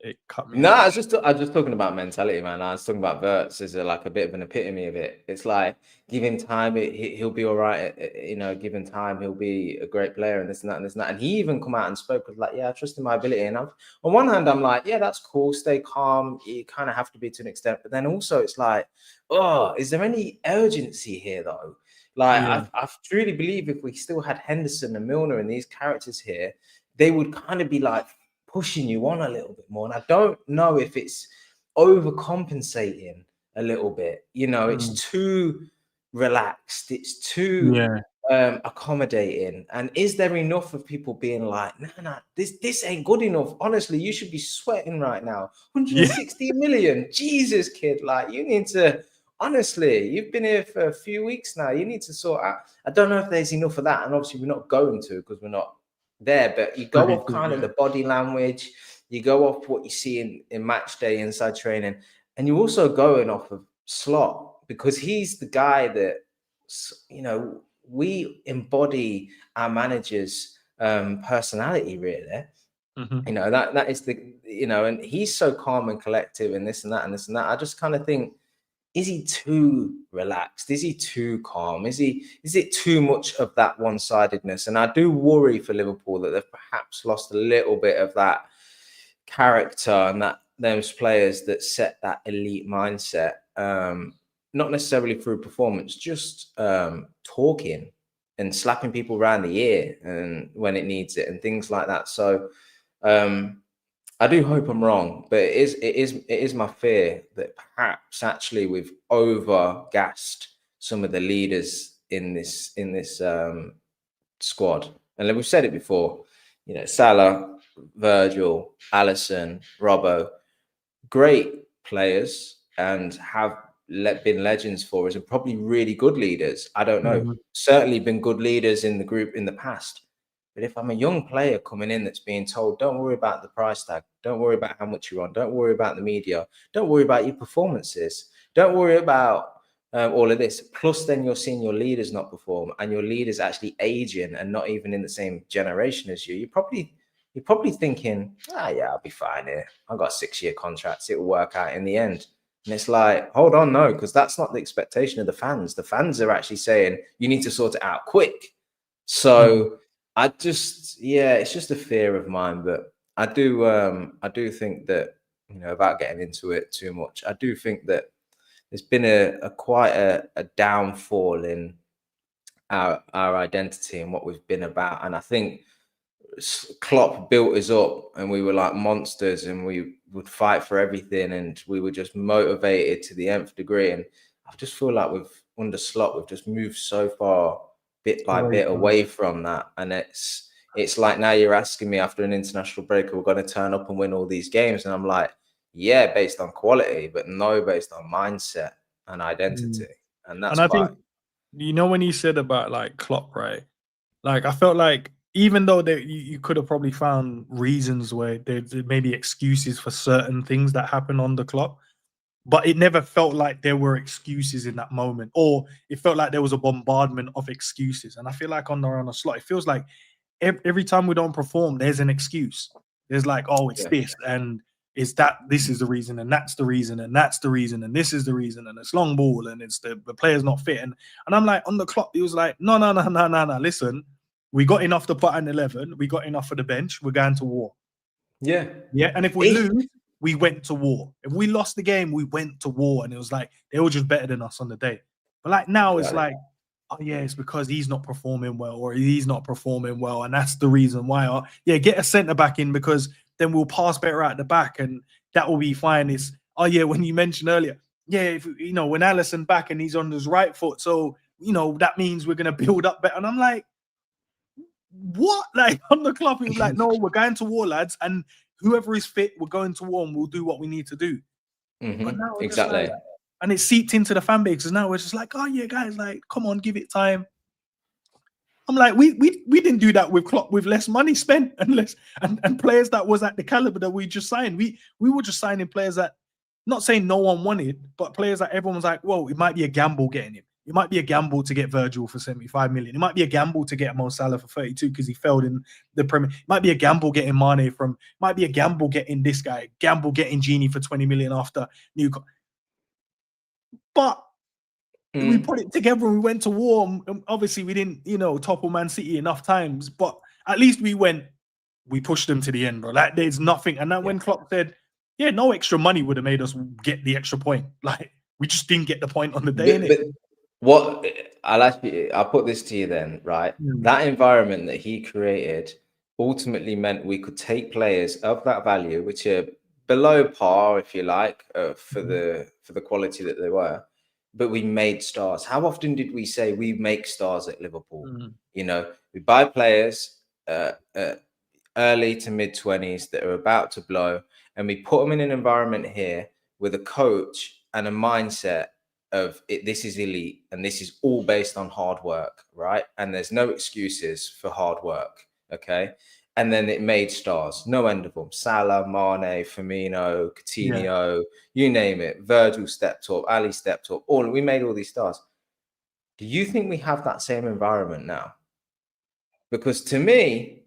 it cut me? No, I was just talking about mentality, man. I was talking about Wirtz as like a bit of an epitome of it. It's like, give him time, he'll be all right. Given time, he'll be a great player and this and that and this and that. And he even come out and spoke with like, yeah, I trust in my ability. And on one hand, I'm like, yeah, that's cool. Stay calm. You kind of have to be to an extent. But then also it's like, oh, is there any urgency here though? Like, yeah. I truly believe if we still had Henderson and Milner and these characters here, they would kind of be like pushing you on a little bit more. And I don't know if it's overcompensating a little bit. It's too relaxed. It's too accommodating. And is there enough of people being like, no, this ain't good enough? Honestly, you should be sweating right now. 160 million. Jesus, kid. Like, you need to, honestly, you've been here for a few weeks now. You need to sort out. I don't know if there's enough of that. And obviously, we're not going to, because we're not there. But you go off kind of the body language. You go off what you see in match day inside training. And you're also going off of Slot, because he's the guy that, we embody our manager's personality, really. That is the, and he's so calm and collective and this and that and this and that. I just kind of think, is he too relaxed? Is he too calm? Is it too much of that one-sidedness? And I do worry for Liverpool that they've perhaps lost a little bit of that character and that those players that set that elite mindset. Not necessarily through performance, just talking and slapping people around the ear and when it needs it and things like that. So I do hope I'm wrong, but it is my fear that perhaps actually we've over-gassed some of the leaders in this squad. And like we've said it before, Salah, Virgil, Alisson, Robbo, great players and have been legends for us and probably really good leaders. I don't know. Certainly been good leaders in the group in the past. But if I'm a young player coming in that's being told, don't worry about the price tag, don't worry about how much you're on, don't worry about the media, don't worry about your performances, don't worry about all of this. Plus, then you're seeing your leaders not perform and your leaders actually aging and not even in the same generation as you. You're probably thinking, yeah, I'll be fine here. I've got 6-year contracts. It will work out in the end. And it's like, hold on, no, because that's not the expectation of the fans. The fans are actually saying you need to sort it out quick. So I just, it's just a fear of mine. But I do think that, without getting into it too much, I do think that there's been quite a downfall in our identity and what we've been about. And I think Klopp built us up and we were like monsters and we would fight for everything and we were just motivated to the nth degree. And I just feel like under Slot, we've just moved so far bit by bit away from that. And it's like now you're asking me after an international break, we're going to turn up and win all these games. And I'm like, yeah, based on quality, but no, based on mindset and identity. And that's I think, when you said about like Klopp, right? Like I felt like even though you could have probably found reasons where there's maybe excuses for certain things that happen on the clock, but it never felt like there were excuses in that moment, or it felt like there was a bombardment of excuses. And I feel like on the Slot, it feels like every time we don't perform, there's an excuse. There's like, oh, it's this, and it's that, this is the reason, and that's the reason, and that's the reason, and this is the reason, and it's long ball, and it's the player's not fit. And I'm like, on the clock, it was like, no, listen, we got enough to put an 11, we got enough for the bench, we're going to war. Yeah. And if we lose, we went to war. If we lost the game, we went to war. And it was like, they were just better than us on the day. But like now it's like, oh yeah, it's because he's not performing well, or he's not performing well. And that's the reason why. Get a centre back in, because then we'll pass better at the back and that will be fine. It's, when you mentioned earlier, if when Alisson back and he's on his right foot, so that means we're gonna build up better. And I'm like, what? Like on the club, he was like, no, we're going to war, lads, and whoever is fit, we're going to war and we'll do what we need to do. But now exactly. And it seeped into the fan base, because now we're just like, oh yeah, guys, like, come on, give it time. I'm like, we didn't do that with Klopp, with less money spent and players that was at the caliber that we just signed. We were just signing players that, not saying no one wanted, but players that everyone was like, whoa, it might be a gamble getting him. It might be a gamble to get Virgil for 75 million. It might be a gamble to get Mo Salah for 32 because he failed in the Premier. It might be a gamble getting Mane might be a gamble getting this guy, gamble getting Genie for 20 million after Newcastle. But we put it together and we went to war. Obviously, we didn't, topple Man City enough times, but at least we pushed them to the end, bro. Like, there's nothing. And then when Klopp said, yeah, no extra money would have made us get the extra point. Like, we just didn't get the point on the day. But what I'll put this to you then, right? That environment that he created ultimately meant we could take players of that value, which are below par, if you like, for the quality that they were, but we made stars. How often did we say we make stars at Liverpool? You know, we buy players early to mid-20s that are about to blow, and we put them in an environment here with a coach and a mindset of it, this is elite and this is all based on hard work, right? And there's no excuses for hard work, okay? And then it made stars, no end of them. Salah, Mane, Firmino, Coutinho, you name it. Virgil stepped up, Ali stepped up. We made all these stars. Do you think we have that same environment now? Because to me,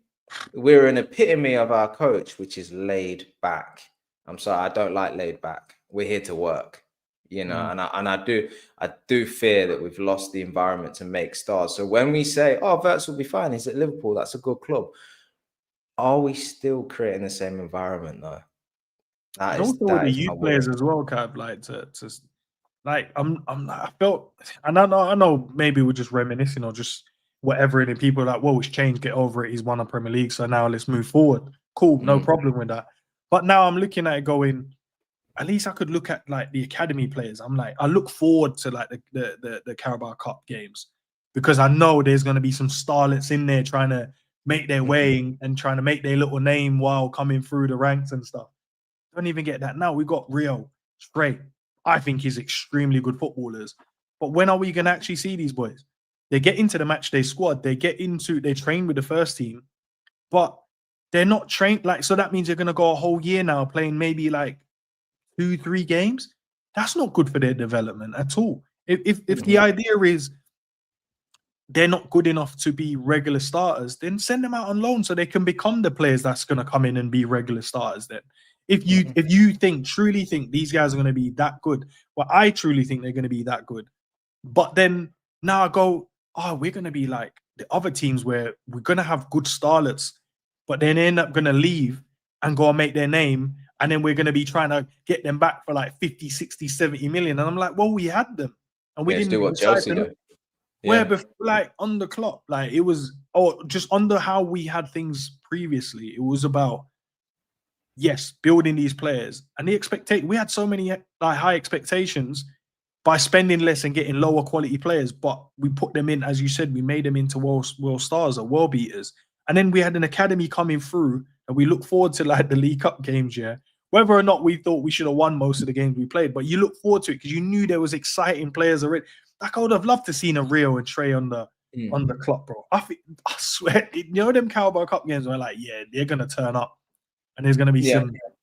we're an epitome of our coach, which is laid back. I'm sorry, I don't like laid back. We're here to work, you know, and I do fear that we've lost the environment to make stars. So when we say, oh, Verts will be fine, he's at Liverpool, that's a good club. Are we still creating the same environment though? And also with the youth players as well, Cap, like to like I felt, and I know maybe we're just reminiscing or just whatever, and people are like, whoa, it's changed, get over it, he's won a Premier League, so now let's move forward. Cool, no problem with that. But now I'm looking at it going, at least I could look at like the academy players. I'm like, I look forward to like the Carabao Cup games because I know there's going to be some starlets in there trying to make their way and trying to make their little name while coming through the ranks and stuff. Don't even get that now. We got Rio, Stray. I think he's extremely good footballers. But when are we going to actually see these boys? They get into the match day squad. They train with the first team, but they're not trained. Like, so that means they're going to go a whole year now playing maybe like 2-3 games. That's not good for their development at all. If the idea is they're not good enough to be regular starters, then send them out on loan so they can become the players that's going to come in and be regular starters then. If you truly think these guys are going to be that good, well, I truly think they're going to be that good. But then now I go, oh, we're going to be like the other teams where we're going to have good starlets, but then they end up going to leave and go and make their name. And then we're going to be trying to get them back for like 50, 60, 70 million. And I'm like, well, we had them. And we didn't do what Chelsea do. Where before, like on the clock, like it was, or just under how we had things previously, it was about, yes, building these players. And we had so many like high expectations by spending less and getting lower quality players, but we put them in, as you said, we made them into world stars or world beaters. And then we had an academy coming through, and we look forward to like the League Cup games, whether or not we thought we should have won most of the games we played, but you look forward to it because you knew there was exciting players already. Like I would have loved to seen a Rio and Trey on the clock, bro. I swear, you know them Carabao Cup games were like, yeah, they're gonna turn up, and there's gonna be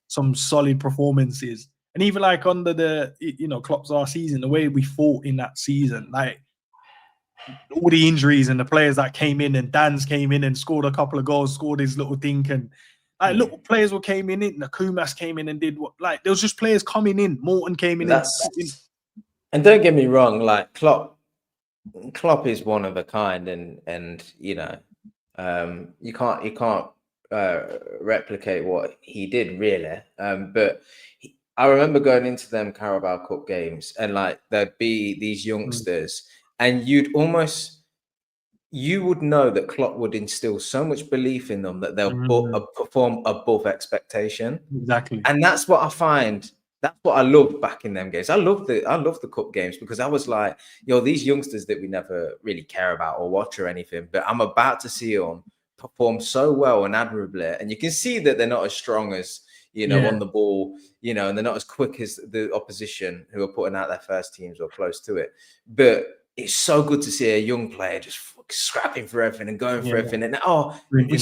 some solid performances. And even like under the Klopp's last season, the way we fought in that season, like all the injuries and the players that came in, and Dan's came in and scored a couple of goals, scored his little dink, and like little players were came in. Nakumas came in and did what, like there was just players coming in. Morton came in. And don't get me wrong, like Klopp is one of a kind, and you can't replicate what he did really. But I remember going into them Carabao Cup games, and like there'd be these youngsters, and you would know that Klopp would instill so much belief in them that they'll perform above expectation. Exactly. And that's what I find. That's what I loved back in them games. I love the cup games because I was like, these youngsters that we never really care about or watch or anything, but I'm about to see them perform so well and admirably. And you can see that they're not as strong as, on the ball, and they're not as quick as the opposition who are putting out their first teams or close to it. But it's so good to see a young player just scrapping for everything and going for everything. And we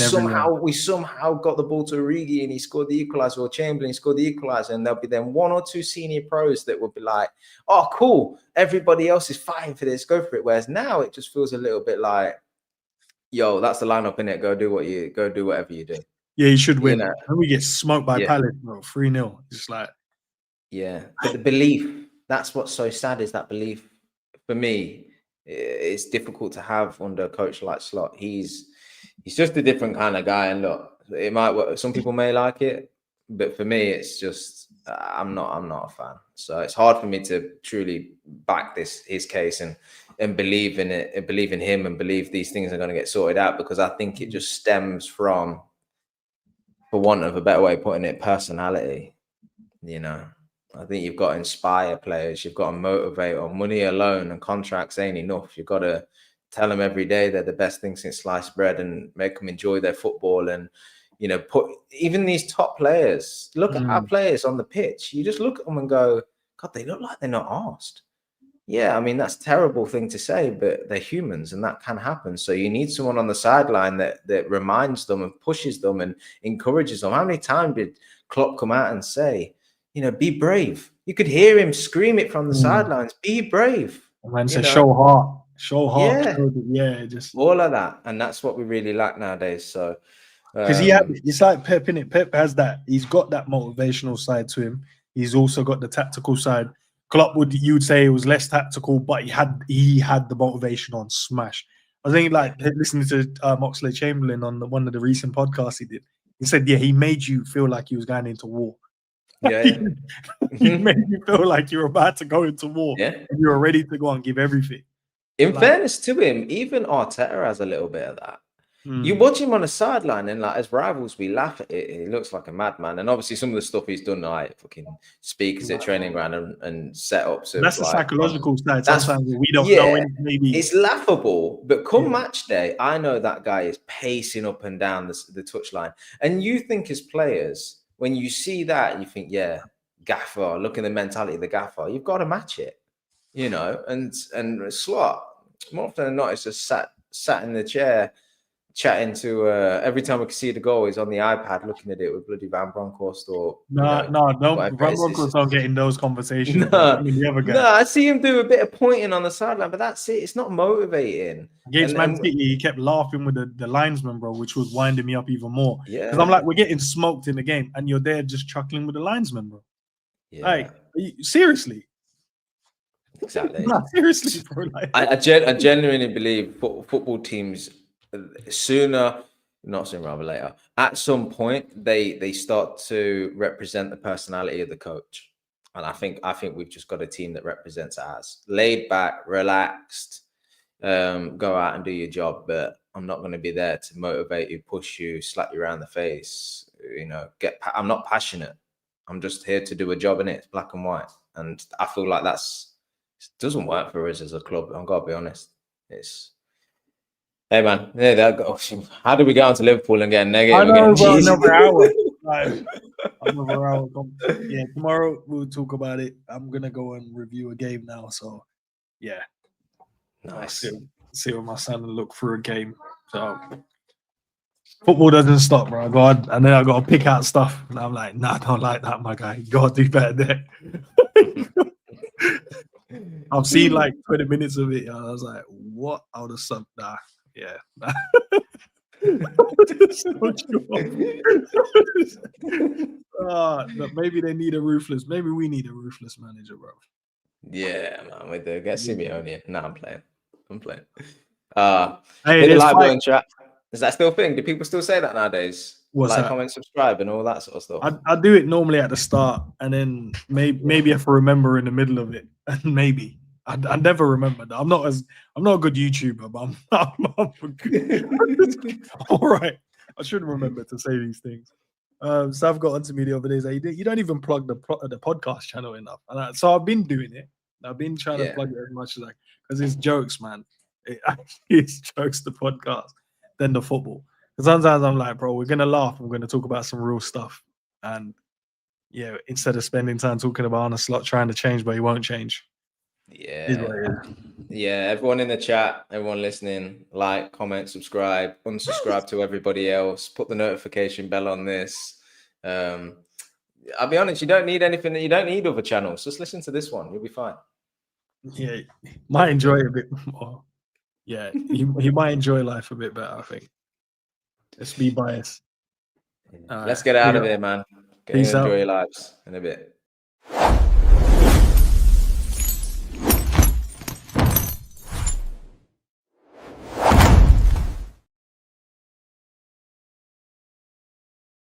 somehow got the ball to Origi and he scored the equaliser, or Chamberlain scored the equaliser, and there'll be then one or two senior pros that would be like, oh, cool, everybody else is fighting for this, go for it. Whereas now it just feels a little bit like, yo, that's the lineup, innit? Go do whatever you do. Yeah, you should win. And we get smoked by Palace, bro. 3-0. It's like, but the belief, that's what's so sad, is that belief. For me, it's difficult to have under a coach like Slot. He's just a different kind of guy, and look, it might work. Some people may like it, but for me, it's just I'm not a fan. So it's hard for me to truly back his case and believe in it, and believe in him, and believe these things are going to get sorted out, because I think it just stems from for want of a better way of putting it, personality. You know, I think you've got to inspire players. You've got to motivate. Or money alone and contracts ain't enough. You've got to tell them every day they're the best thing since sliced bread, and make them enjoy their football. And you know, put even these top players. Look at our players on the pitch. You just look at them and go, God, they look like they're not arsed. Yeah, I mean, that's a terrible thing to say, but they're humans and that can happen. So you need someone on the sideline that reminds them and pushes them and encourages them. How many times did Klopp come out and say, you know, be brave? You could hear him scream it from the sidelines, be brave. Man said, show heart. Yeah. Yeah, just all of that. And that's what we really lack nowadays. So because it's like Pep, innit? Pep has that. He's got that motivational side to him. He's also got the tactical side. Klopp you'd say it was less tactical, but he had the motivation on smash. I think listening to Moxley Chamberlain on one of the recent podcasts he did. He said, yeah, he made you feel like he was going into war. Yeah, he made you feel like you were about to go into war. Yeah, and you were ready to go and give everything. In fairness to him, even Arteta has a little bit of that. You watch him on the sideline, and like as rivals, we laugh at it. He looks like a madman, and obviously some of the stuff he's done, like fucking speakers at training ground and setups. That's the psychological side. Sometimes we don't know. Maybe it's laughable, but come match day, I know that guy is pacing up and down the touchline, and you think as players, when you see that, you think, yeah, gaffer. Look at the mentality of the gaffer. You've got to match it, you know. And Slot, more often than not, it's just sat in the chair, chatting to every time we can see the goal, he's on the iPad looking at it with bloody Van Bronckhorst or don't Van Bronckhorst don't get in those conversations. No, I see him do a bit of pointing on the sideline, but that's it. It's not motivating. Against Man City, he kept laughing with the linesman, bro, which was winding me up even more. Yeah, because I'm like, we're getting smoked in the game, and you're there just chuckling with the linesman, bro. Yeah. Like, seriously. Exactly. No, seriously, bro. Like, I genuinely believe football teams sooner rather later, at some point they start to represent the personality of the coach, and I think we've just got a team that represents ours. Laid back, relaxed, go out and do your job, but I'm not going to be there to motivate you, push you, slap you around the face, you know. I'm not passionate. I'm just here to do a job, and it's black and white. And I feel like it doesn't work for us as a club. I've got to be honest. Hey man, how do we get on to Liverpool and get negative? I know, bro, another hour. Another hour. Yeah, tomorrow we'll talk about it. I'm gonna go and review a game now. So yeah, nice. See what my son and look through a game. So football doesn't stop, bro. God, and then I got to pick out stuff, and I'm like, nah, I don't like that, my guy. You gotta do better there. I've seen like 20 minutes of it, and I was like, what? I would have subbed that. Yeah. But maybe they need a ruthless. Maybe we need a ruthless manager, bro. Yeah, man. We do. Get Simeone. No, I'm playing. Hey, like chat. Is that still a thing? Do people still say that nowadays? What's like, that? comment, subscribe, and all that sort of stuff. I do it normally at the start, and then maybe if I remember in the middle of it, and maybe. I never remember that. I'm not a good YouTuber, but I'm all right. I should remember to say these things. So I've got onto me the other day. Like, you don't even plug the podcast channel enough, and so I've been doing it. I've been trying to plug it as much as because it's jokes, man. It's jokes, the podcast, then the football. Because sometimes I'm like, bro, we're gonna laugh. We're gonna talk about some real stuff, and yeah, instead of spending time talking about Arne Slot trying to change, but he won't change. Yeah, everyone in the chat, everyone listening, like, comment, subscribe, unsubscribe to everybody else, put the notification bell on this. I'll be honest, you don't need anything. You don't need other channels. Just listen to this one. You'll be fine. Yeah, might enjoy it a bit more. Yeah, he might enjoy life a bit better, I think. Let's be biased. Let's get out of here, man. Enjoy your lives in a bit.